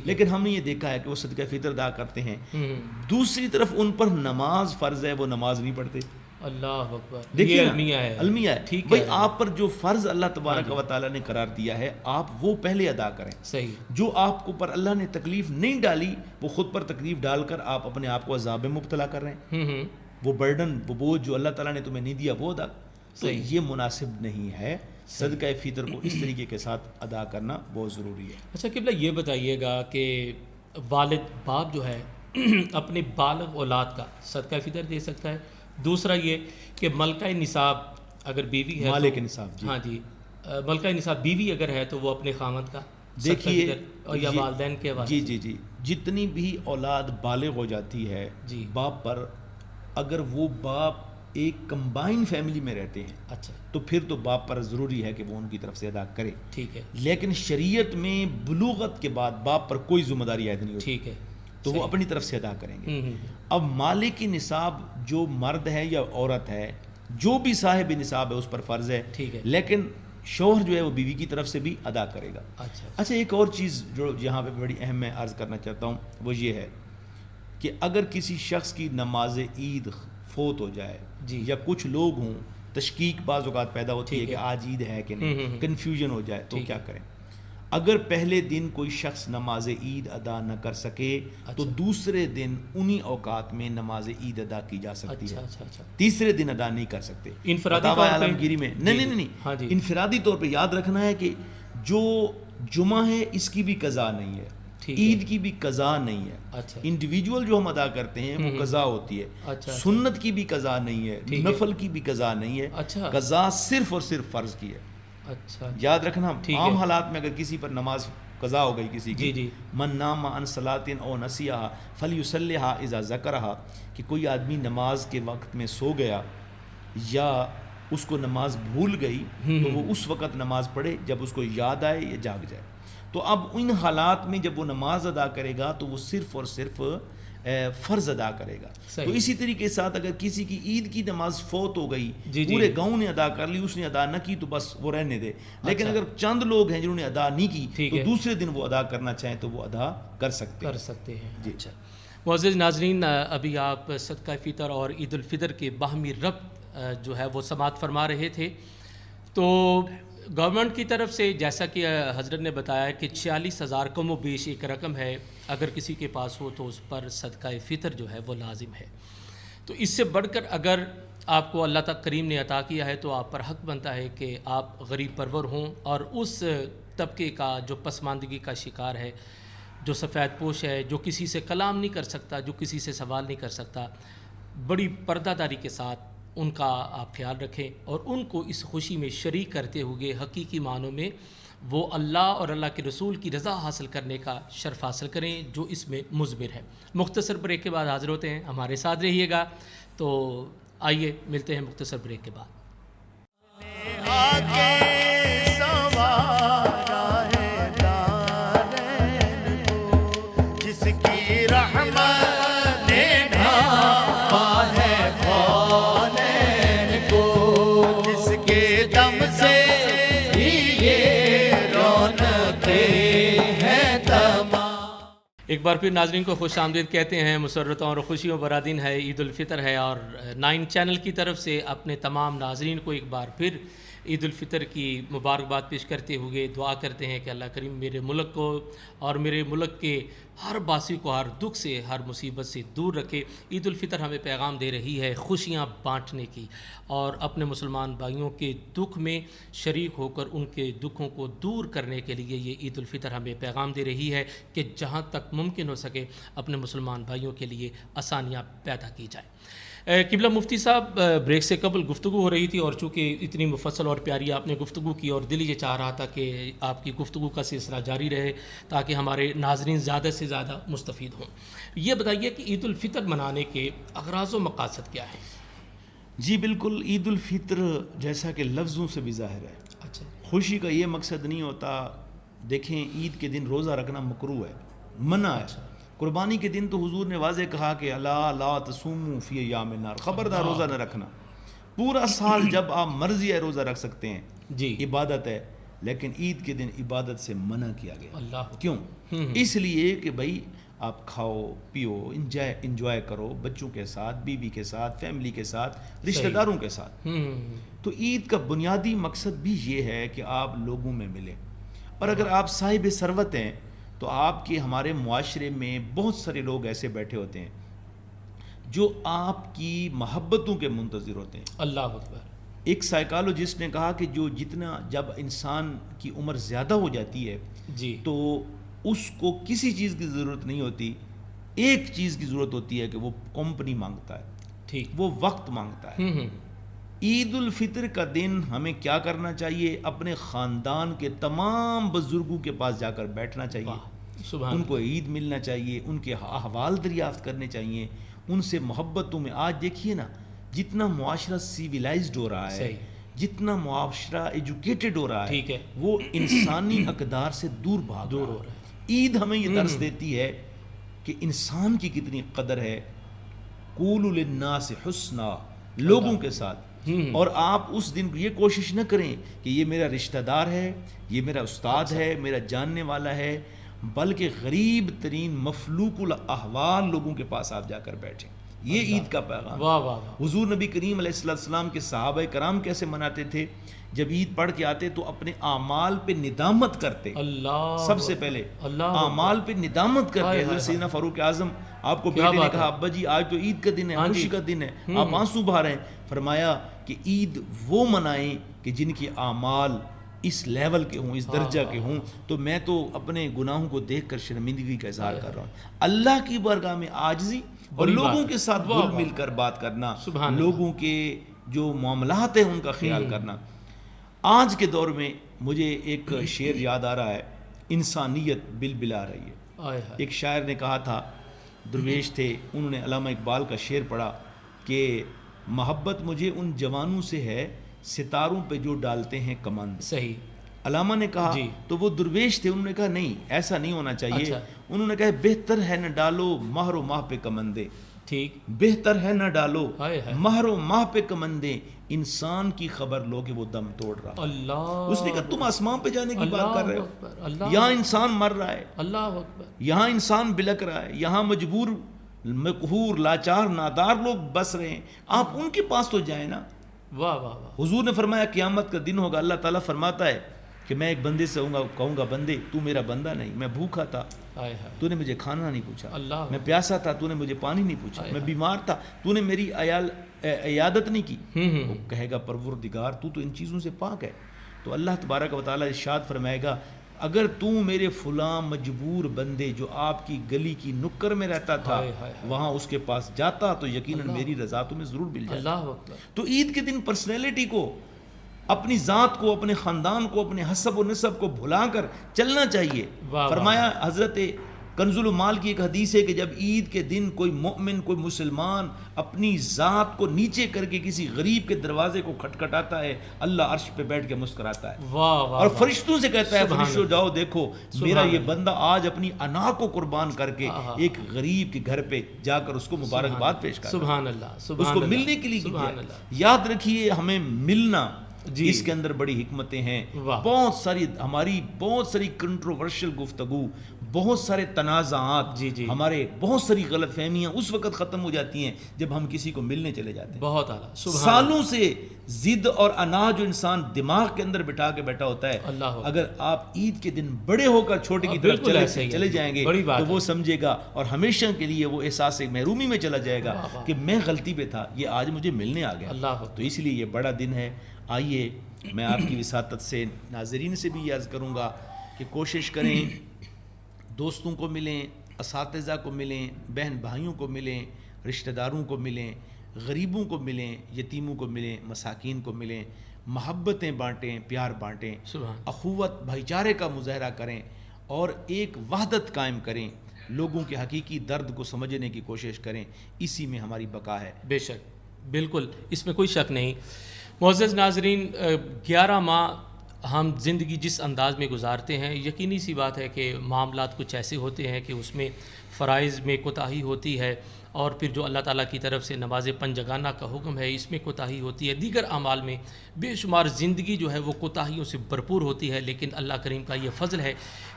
لیکن ہم نے یہ دیکھا ہے کہ وہ صدقہ فطر ادا کرتے ہیں. دوسری طرف ان پر نماز فرض ہے, وہ نماز نہیں پڑھتے. اللہ اکبر. دیکھیے المیہ ہے. بھائی آپ پر جو فرض اللہ تبارک و تعالیٰ نے قرار دیا ہے آپ وہ پہلے ادا کریں. صحیح. جو آپ کو پر اللہ نے تکلیف نہیں ڈالی وہ خود پر تکلیف ڈال کر آپ اپنے آپ کو عذاب میں مبتلا کر رہے ہیں. وہ برڈن, وہ بوجھ جو اللہ تعالیٰ نے تمہیں نہیں دیا وہ ادا. تو یہ مناسب نہیں ہے. صدقہ فطر کو اس طریقے کے ساتھ ادا کرنا بہت ضروری ہے. اچھا قبلہ, یہ بتائیے گا کہ والد باپ جو ہے اپنے بالغ اولاد کا صدقہ فطر دے سکتا ہے؟ دوسرا یہ کہ ملکہ نصاب اگر بیوی ہے, مالک نصاب, ہاں جی, ملکہ نصاب بیوی اگر ہے تو وہ اپنے خامد کا دیکھیے, اور یا والدین کے حوالے. جی جتنی بھی اولاد بالغ ہو جاتی ہے باپ پر, اگر وہ باپ ایک کمبائن فیملی میں رہتے ہیں اچھا تو پھر تو باپ پر ضروری ہے کہ وہ ان کی طرف سے ادا کرے. ٹھیک ہے. لیکن شریعت میں بلوغت کے بعد باپ پر کوئی ذمہ داری عائد نہیں ہوتی. ٹھیک ہے. تو وہ اپنی طرف سے ادا کریں گے. اب مالک نصاب جو مرد ہے یا عورت ہے, جو بھی صاحب نصاب ہے اس پر فرض ہے. ٹھیک ہے. لیکن شوہر جو ہے وہ بیوی کی طرف سے بھی ادا کرے گا. اچھا ایک اور چیز جو یہاں پہ بڑی اہم میں عرض کرنا چاہتا ہوں وہ یہ ہے کہ اگر کسی شخص کی نماز عید فوت ہو جائے یا کچھ لوگ ہوں, تشکیک بعض اوقات پیدا ہوتی ہے کہ آج عید ہے کہ نہیں, کنفیوژن ہو جائے, تو کیا کریں؟ اگر پہلے دن کوئی شخص نماز عید ادا نہ کر سکے تو دوسرے دن انہی اوقات میں نماز عید ادا کی جا سکتی ہے. تیسرے دن ادا نہیں کر سکتے انفرادی عالمگیری میں. نہیں, انفرادی طور پہ یاد رکھنا ہے کہ جو جمعہ ہے اس کی بھی قضا نہیں ہے, عید کی بھی قضا نہیں ہے. انڈیویجول جو ہم ادا کرتے ہیں وہ قضا ہوتی ہے. سنت کی بھی قضا نہیں ہے, نفل کی بھی قضا نہیں ہے. قضا صرف اور صرف فرض کی ہے. اچھا یاد رکھنا, عام حالات میں اگر کسی پر نماز قضا ہو گئی کسی کی, من نام عن صلاۃ او نسیھا فلیصلیھا اذا ذکرھا, کہ کوئی آدمی نماز کے وقت میں سو گیا یا اس کو نماز بھول گئی تو وہ اس وقت نماز پڑھے جب اس کو یاد آئے یا جاگ جائے. تو اب ان حالات میں جب وہ نماز ادا کرے گا تو وہ صرف اور صرف فرض ادا کرے گا. تو اسی طریقے کے ساتھ اگر کسی کی عید کی نماز فوت ہو گئی, پورے گاؤں نے ادا کر لی, اس نے ادا نہ کی تو بس وہ رہنے دے. لیکن اگر چند لوگ ہیں جنہوں نے ادا نہیں کی تو دوسرے دن وہ ادا کرنا چاہیں تو وہ ادا کر سکتے ہیں. جی اچھا. معزز ناظرین, ابھی آپ صدقہ فطر اور عید الفطر کے باہمی ربط جو ہے وہ سماعت فرما رہے تھے. تو گورنمنٹ کی طرف سے جیسا کہ حضرت نے بتایا کہ 46,000 کم و بیش ایک رقم ہے, اگر کسی کے پاس ہو تو اس پر صدقہ فطر جو ہے وہ لازم ہے. تو اس سے بڑھ کر اگر آپ کو اللہ تعالی کریم نے عطا کیا ہے تو آپ پر حق بنتا ہے کہ آپ غریب پرور ہوں اور اس طبقے کا جو پسماندگی کا شکار ہے, جو سفید پوش ہے, جو کسی سے کلام نہیں کر سکتا, جو کسی سے سوال نہیں کر سکتا, بڑی پردہ داری کے ساتھ ان کا آپ خیال رکھیں اور ان کو اس خوشی میں شریک کرتے ہوئے حقیقی معنوں میں وہ اللہ اور اللہ کے رسول کی رضا حاصل کرنے کا شرف حاصل کریں جو اس میں مضمر ہے. مختصر بریک کے بعد حاضر ہوتے ہیں, ہمارے ساتھ رہیے گا. تو آئیے ملتے ہیں مختصر بریک کے بعد. ایک بار پھر ناظرین کو خوش آمدید کہتے ہیں. مسرتوں اور خوشیوں برا دن ہے, عید الفطر ہے, اور 9 چینل کی طرف سے اپنے تمام ناظرین کو ایک بار پھر عید الفطر کی مبارکباد پیش کرتے ہوئے دعا کرتے ہیں کہ اللہ کریم میرے ملک کو اور میرے ملک کے ہر باسی کو ہر دکھ سے, ہر مصیبت سے دور رکھے. عید الفطر ہمیں پیغام دے رہی ہے خوشیاں بانٹنے کی اور اپنے مسلمان بھائیوں کے دکھ میں شریک ہو کر ان کے دکھوں کو دور کرنے کے لیے یہ عید الفطر ہمیں پیغام دے رہی ہے کہ جہاں تک ممکن ہو سکے اپنے مسلمان بھائیوں کے لیے آسانیاں پیدا کی جائیں. قبلہ مفتی صاحب, بریک سے قبل گفتگو ہو رہی تھی اور چونکہ اتنی مفصل اور پیاری آپ نے گفتگو کی اور دل یہ چاہ رہا تھا کہ آپ کی گفتگو کا سلسلہ جاری رہے تاکہ ہمارے ناظرین زیادہ سے زیادہ مستفید ہوں. یہ بتائیے کہ عید الفطر منانے کے اغراض و مقاصد کیا ہیں؟ جی بالکل, عید الفطر جیسا کہ لفظوں سے بھی ظاہر ہے, اچھا, خوشی کا یہ مقصد نہیں ہوتا. دیکھیں عید کے دن روزہ رکھنا مکروہ ہے, منع ہے. قربانی کے دن تو حضور نے واضح کہا کہ الا لا تصوموا فی ایام النار, خبردار روزہ نہ رکھنا. پورا سال جب آپ مرضی ہے روزہ رکھ سکتے ہیں, جی عبادت ہے, لیکن عید کے دن عبادت سے منع کیا گیا. اللہ کیوں؟ اس لیے کہ بھائی آپ کھاؤ پیو, انجوائے کرو بچوں کے ساتھ, بیوی کے ساتھ, فیملی کے ساتھ, رشتہ داروں کے ساتھ. تو عید کا بنیادی مقصد بھی یہ ہے کہ آپ لوگوں میں ملیں. اور اگر آپ صاحب ثروت ہیں تو آپ کے ہمارے معاشرے میں بہت سارے لوگ ایسے بیٹھے ہوتے ہیں جو آپ کی محبتوں کے منتظر ہوتے ہیں. اللہ اکبر. ایک سائیکالوجسٹ نے کہا کہ جو جتنا جب انسان کی عمر زیادہ ہو جاتی ہے جی تو اس کو کسی چیز کی ضرورت نہیں ہوتی, ایک چیز کی ضرورت ہوتی ہے کہ وہ کمپنی مانگتا ہے, ٹھیک, وہ وقت مانگتا ہے. عید الفطر کا دن ہمیں کیا کرنا چاہیے؟ اپنے خاندان کے تمام بزرگوں کے پاس جا کر بیٹھنا چاہیے, ان کو عید ملنا چاہیے, ان کے احوال دریافت کرنے چاہیے, ان سے محبتوں میں. آج دیکھیے نا جتنا معاشرہ سیویلائزڈ ہو رہا ہے، جتنا معاشرہ ایجوکیٹڈ ہو رہا ہے، وہ انسانی اقدار سے دور بھاگ رہا ہے۔ عید ہمیں یہ درس دیتی ہے کہ انسان کی کتنی قدر ہے۔ قولوا للناس حسنا، لوگوں کے ساتھ، اور آپ اس دن یہ کوشش نہ کریں کہ یہ میرا رشتہ دار ہے، یہ میرا استاد ہے، میرا جاننے والا ہے، بلکہ غریب ترین مفلوق الاحوال لوگوں کے پاس آپ جا کر بیٹھیں۔ یہ عید کا پیغام۔ حضور نبی کریم علیہ السلام کے صحابہ کرام کیسے مناتے تھے؟ جب عید پڑھ کے آتے تو اپنے اعمال پہ ندامت کرتے، سب سے پہلے اعمال پہ ندامت کرتے۔ حضرت سیدنا فاروق اعظم، آپ کو بیٹے نے کہا ابا جی آج تو عید کا دن ہے، خوشی کا دن ہے، آپ آنسو بہا رہے ہیں۔ فرمایا کہ عید وہ منائیں کہ جن کے اعمال اس لیول کے ہوں، اس درجہ کے ہوں۔ تو میں تو اپنے گناہوں کو دیکھ کر شرمندگی کا اظہار کر رہا ہوں۔ اللہ کی بارگاہ میں عاجزی اور لوگوں کے ساتھ گھل مل کر بات کرنا، لوگوں کے جو معاملات ہیں ان کا خیال کرنا۔ آج کے دور میں مجھے ایک شعر یاد آ رہا ہے، انسانیت بلبلا رہی ہے۔ ایک شاعر نے کہا تھا، درویش تھے، انہوں نے علامہ اقبال کا شعر پڑھا کہ محبت مجھے ان جوانوں سے ہے ستاروں پہ جو ڈالتے ہیں کمند۔ صحیح علامہ نے کہا، تو وہ درویش تھے، انہوں نے کہا نہیں ایسا نہیں ہونا چاہیے۔ انہوں نے کہا بہتر ہے نہ ڈالو مہر و ماہ پہ کمندے، ٹھیک، بہتر ہے نہ ڈالو مہر و ماہ پہ کمندے، انسان کی خبر لو کہ وہ دم توڑ رہا۔ اللہ، اس نے کہا تم آسمان پہ جانے کی بات کر رہے ہو، یہاں انسان مر رہا ہے، اللہ اکبر، یہاں انسان بلک رہا ہے، یہاں مجبور مقہور لاچار نادار لوگ بس رہے ہیں، آپ ان کے پاس تو جائیں نا۔ واہ واہ واہ۔ حضور نے فرمایا قیامت کا دن ہوگا، اللہ تعالیٰ فرماتا ہے کہ میں ایک بندے سے کہوں گا بندے تو میرا بندہ نہیں، میں بھوکا تھا تو نے مجھے کھانا نہیں پوچھا، میں پیاسا تھا تو نے مجھے پانی نہیں پوچھا، میں بیمار تھا تو نے میری عیادت نہیں کی۔ وہ کہے گا پروردگار تو ان چیزوں سے پاک ہے۔ تو اللہ تبارک و تعالیٰ ارشاد فرمائے گا اگر تو میرے فلاں مجبور بندے جو آپ کی گلی کی نکر میں رہتا تھا وہاں اس کے پاس جاتا تو یقیناً میری رضا تمہیں ضرور مل جاتی۔ تو عید کے دن پرسنالٹی کو، اپنی ذات کو، اپنے خاندان کو، اپنے حسب و نسب کو بھلا کر چلنا چاہیے۔ فرمایا حضرت کنز المال کی ایک حدیث ہے کہ جب عید کے دن کوئی مومن، کوئی مسلمان اپنی ذات کو نیچے کر کے کسی غریب کے دروازے کو کھٹکھٹاتا ہے، اللہ عرش پہ بیٹھ کے مسکراتا ہے اور فرشتوں سے کہتا ہے فرشتوں جاؤ دیکھو میرا یہ بندہ آج اپنی انا کو قربان کر کے ایک غریب کے گھر پہ جا کر اس کو مبارکباد پیش کر رہا ہے، اس کو ملنے کے لیے کیا۔ یاد رکھیے ہمیں ملنا، اس کے اندر بڑی حکمتیں ہیں، بہت ساری ہماری بہت ساری کنٹروورشل گفتگو، بہت سارے تنازعات، ہمارے بہت ساری غلط فہمیاں اس وقت ختم ہو جاتی ہیں جب ہم کسی کو ملنے چلے جاتے ہیں۔ بہت اعلیٰ، سالوں سے ضد اور انا جو انسان دماغ کے اندر بٹھا کے بیٹھا ہوتا ہے، اگر آپ عید کے دن بڑے ہو کر چھوٹے کی طرف چلے جائیں گے تو وہ سمجھے گا اور ہمیشہ کے لیے وہ احساس محرومی میں چلا جائے گا کہ میں غلطی پہ تھا، یہ آج مجھے ملنے آ گیا۔ تو اس لیے یہ بڑا دن ہے۔ آئیے میں آپ کی وساطت سے ناظرین سے بھی عرض کروں گا کہ کوشش کریں دوستوں کو ملیں، اساتذہ کو ملیں، بہن بھائیوں کو ملیں، رشتہ داروں کو ملیں، غریبوں کو ملیں، یتیموں کو ملیں، مساکین کو ملیں، محبتیں بانٹیں، پیار بانٹیں، اخوت بھائی چارے کا مظاہرہ کریں اور ایک وحدت قائم کریں، لوگوں کے حقیقی درد کو سمجھنے کی کوشش کریں، اسی میں ہماری بقا ہے۔ بے شک، بالکل، اس میں کوئی شک نہیں۔ معزز ناظرین، 11 ماہ ہم زندگی جس انداز میں گزارتے ہیں، یقینی سی بات ہے کہ معاملات کچھ ایسے ہوتے ہیں کہ اس میں فرائض میں کوتاہی ہوتی ہے، اور پھر جو اللہ تعالیٰ کی طرف سے نماز پنجگانہ کا حکم ہے اس میں کوتاہی ہوتی ہے، دیگر اعمال میں بے شمار زندگی جو ہے وہ کوتاہیوں سے بھرپور ہوتی ہے۔ لیکن اللہ کریم کا یہ فضل ہے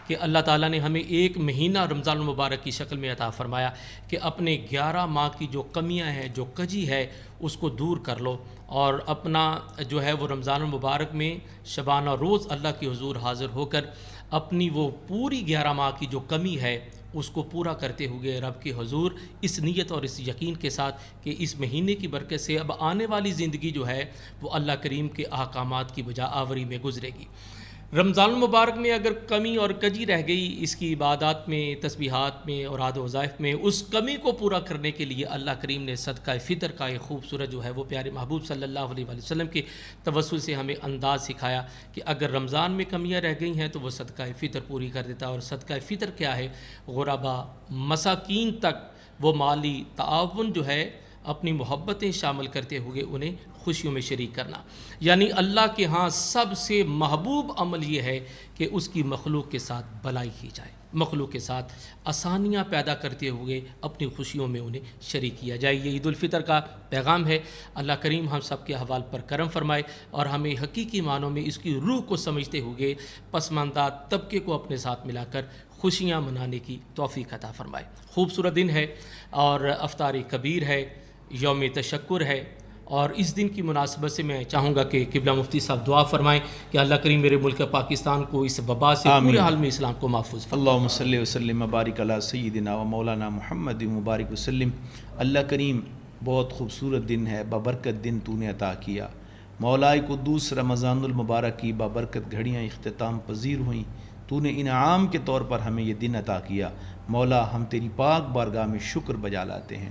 کہ اللہ تعالیٰ نے ہمیں ایک مہینہ رمضان المبارک کی شکل میں عطا فرمایا کہ اپنے 11 ماہ کی جو کمیاں ہیں، جو کجی ہے، اس کو دور کر لو اور اپنا جو ہے وہ رمضان المبارک میں شبانہ روز اللہ کے حضور حاضر ہو کر اپنی وہ پوری 11 ماہ کی جو کمی ہے اس کو پورا کرتے ہوئے رب کے حضور اس نیت اور اس یقین کے ساتھ کہ اس مہینے کی برکت سے اب آنے والی زندگی جو ہے وہ اللہ کریم کے احکامات کی بجا آوری میں گزرے گی۔ رمضان المبارک میں اگر کمی اور کجی رہ گئی اس کی عبادات میں، تسبیحات میں اور عاد و وظائف میں، اس کمی کو پورا کرنے کے لیے اللہ کریم نے صدقہ فطر کا ایک خوبصورت جو ہے وہ پیارے محبوب صلی اللہ علیہ وسلم کے توسل سے ہمیں انداز سکھایا کہ اگر رمضان میں کمیاں رہ گئی ہیں تو وہ صدقہ فطر پوری کر دیتا ہے۔ اور صدقہ فطر کیا ہے؟ غربا، مساکین تک وہ مالی تعاون جو ہے اپنی محبتیں شامل کرتے ہوئے انہیں خوشیوں میں شریک کرنا۔ یعنی اللہ کے ہاں سب سے محبوب عمل یہ ہے کہ اس کی مخلوق کے ساتھ بھلائی کی جائے، مخلوق کے ساتھ آسانیاں پیدا کرتے ہوئے اپنی خوشیوں میں انہیں شریک کیا جائے۔ یہ عید الفطر کا پیغام ہے۔ اللہ کریم ہم سب کے احوال پر کرم فرمائے اور ہمیں حقیقی معنوں میں اس کی روح کو سمجھتے ہوئے پسماندہ طبقے کو اپنے ساتھ ملا کر خوشیاں منانے کی توفیق عطا فرمائے۔ خوبصورت دن ہے اور افطار کبیر ہے، یوم تشکر ہے، اور اس دن کی مناسبت سے میں چاہوں گا کہ قبلہ مفتی صاحب دعا فرمائیں کہ اللہ کریم میرے ملک پاکستان کو اس وبا سے پورے عالم اسلام کو محفوظ فرمائے۔ اللہم صلی وسلم مبارک علی سیدنا و مولانا محمد مبارک وسلم۔ اللہ کریم بہت خوبصورت دن ہے، بابرکت دن تو نے عطا کیا۔ مولا قدوس رمضان المبارک کی بابرکت گھڑیاں اختتام پذیر ہوئیں، تو نے انعام کے طور پر ہمیں یہ دن عطا کیا۔ مولا ہم تیری پاک بارگاہ میں شکر بجا لاتے ہیں۔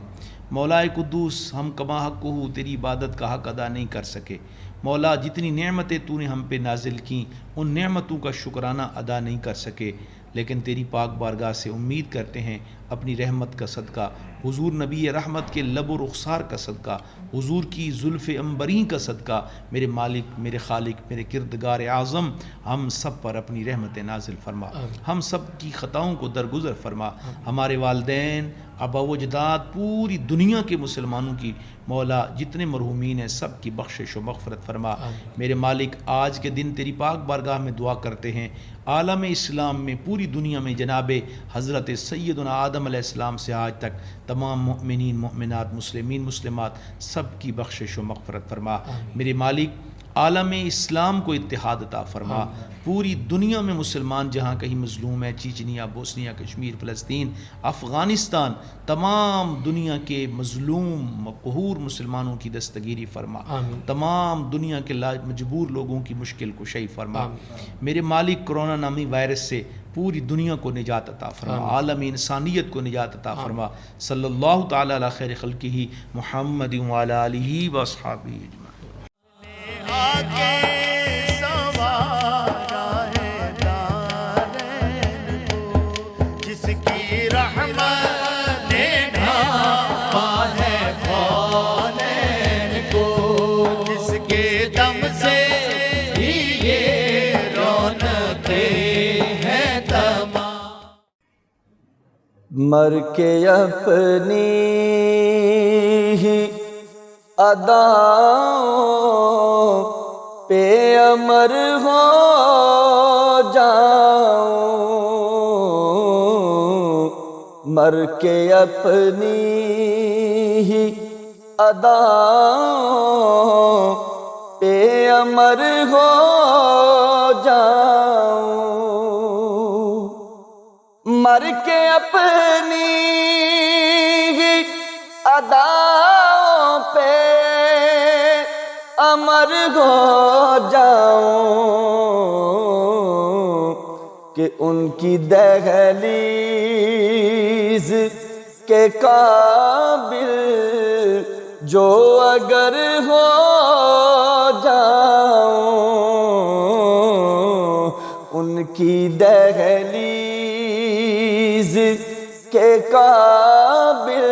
مولا قدوس ہم کما حق ہو تیری عبادت کا حق ادا نہیں کر سکے۔ مولا جتنی نعمتیں تو نے ہم پہ نازل کیں ان نعمتوں کا شکرانہ ادا نہیں کر سکے، لیکن تیری پاک بارگاہ سے امید کرتے ہیں اپنی رحمت کا صدقہ، حضور نبی رحمت کے لب و رخسار کا صدقہ، حضور کی زلف عنبرین کا صدقہ، میرے مالک، میرے خالق، میرے کردگار اعظم، ہم سب پر اپنی رحمت نازل فرما، ہم سب کی خطاؤں کو درگزر فرما، ہمارے والدین، آبا و اجداد، پوری دنیا کے مسلمانوں کی مولا جتنے مرحومین ہیں سب کی بخشش و مغفرت فرما۔ میرے مالک آج کے دن تیری پاک بارگاہ میں دعا کرتے ہیں عالم اسلام میں، پوری دنیا میں جناب حضرت سیدنا آدم علیہ السلام سے آج تک تمام مؤمنین، مؤمنات، مسلمین، مسلمات سب کی بخشش و مغفرت فرما۔ میرے مالک عالم اسلام کو اتحاد عطا فرما، پوری دنیا میں مسلمان جہاں کہیں مظلوم ہے، چیچنیا، بوسنیا، کشمیر، فلسطین، افغانستان، تمام دنیا کے مظلوم مقہور مسلمانوں کی دستگیری فرما، تمام دنیا کے مجبور لوگوں کی مشکل کشائی فرما۔ میرے مالک کرونا نامی وائرس سے پوری دنیا کو نجات عطا فرما، عالم انسانیت کو نجات عطا فرما۔ صلی اللہ تعالی علی خیر خلقہ محمد وعلی آلہ واصحابہ اجمعین۔ جس کی رحمت نے ڈھانپا ہے کونین کو، جس کے دم سے ہی یہ رونقیں ہیں تمام۔ مر کے اپنی ہی اداؤں پہ امر ہو جاؤں، مر کے اپنی ہی اداؤں پہ امر ہو جاؤں، مر کے اپنی ہی اداؤں پہ امر ہو جاؤں کہ ان کی دہلیز کے قابل جو اگر ہو جاؤں، ان کی دہلیز کے قابل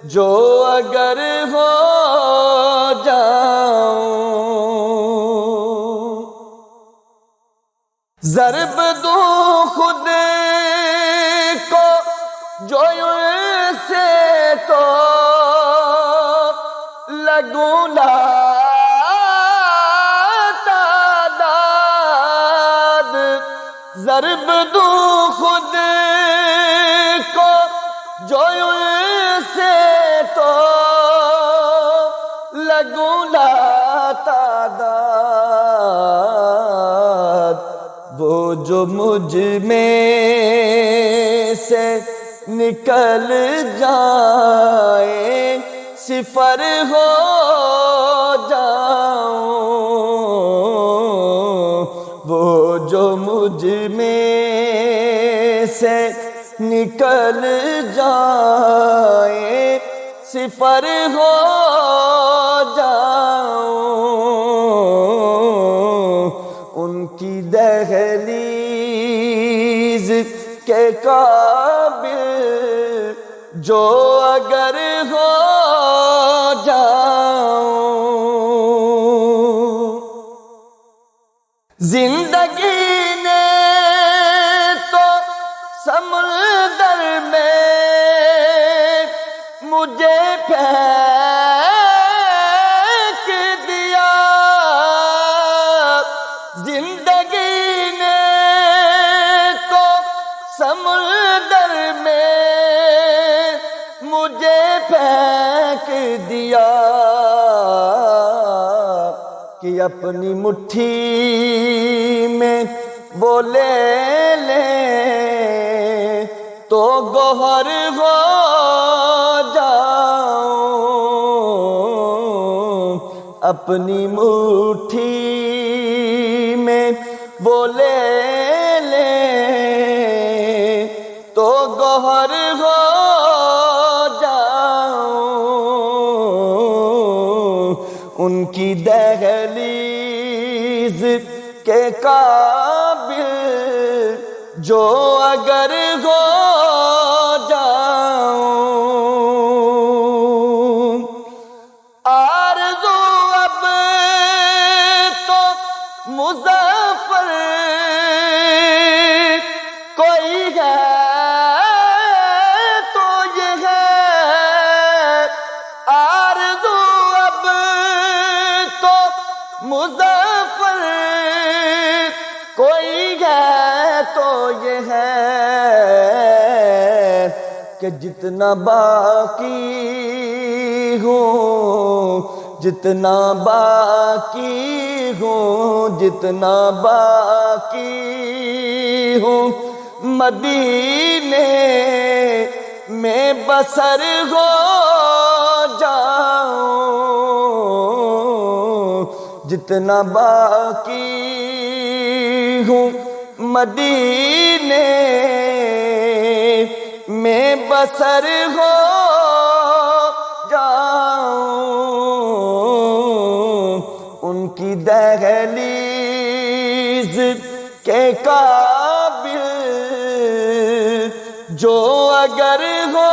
جو اگر ہو جاؤں، ضرب دوں خود کو جو یوں سے تو لگوں لاتعداد، ضرب دوں خود کو جو یوں سے تو لگوں لاتعداد، وہ جو مجھ میں سے نکل جائیں صفر ہو جاؤں، وہ جو مجھ میں سے نکل جائیں صفر ہو جاؤں، ان کی دہلیز کے قابل جو اگر ہو زندگی نے تو سمندر میں مجھے پھینک دیا، زندگی نے تو سمندر میں مجھے پھینک دیا کہ اپنی مٹھی میں وہ لے لے تو گوہر ہو جاؤں، اپنی مٹھی میں وہ لے لے تو گوہر ہو جاؤں، ان کی دہلیز کے قابل جو اگر ہو جاؤں، آرزو اب تو مظفر کوئی ہے تو یہ ہے، آرزو اب تو مظفر کوئی ہے تو یہ ہے کہ جتنا باقی ہوں، جتنا باقی ہوں، جتنا باقی ہوں، مدینے میں بسر ہو جاؤں، جتنا باقی ہوں مدینے میں بسر ہو جاؤں، ان کی دہلیز کے قابل جو اگر ہو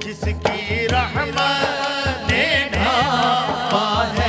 جس کی رحمت نے ڈھانپا ہے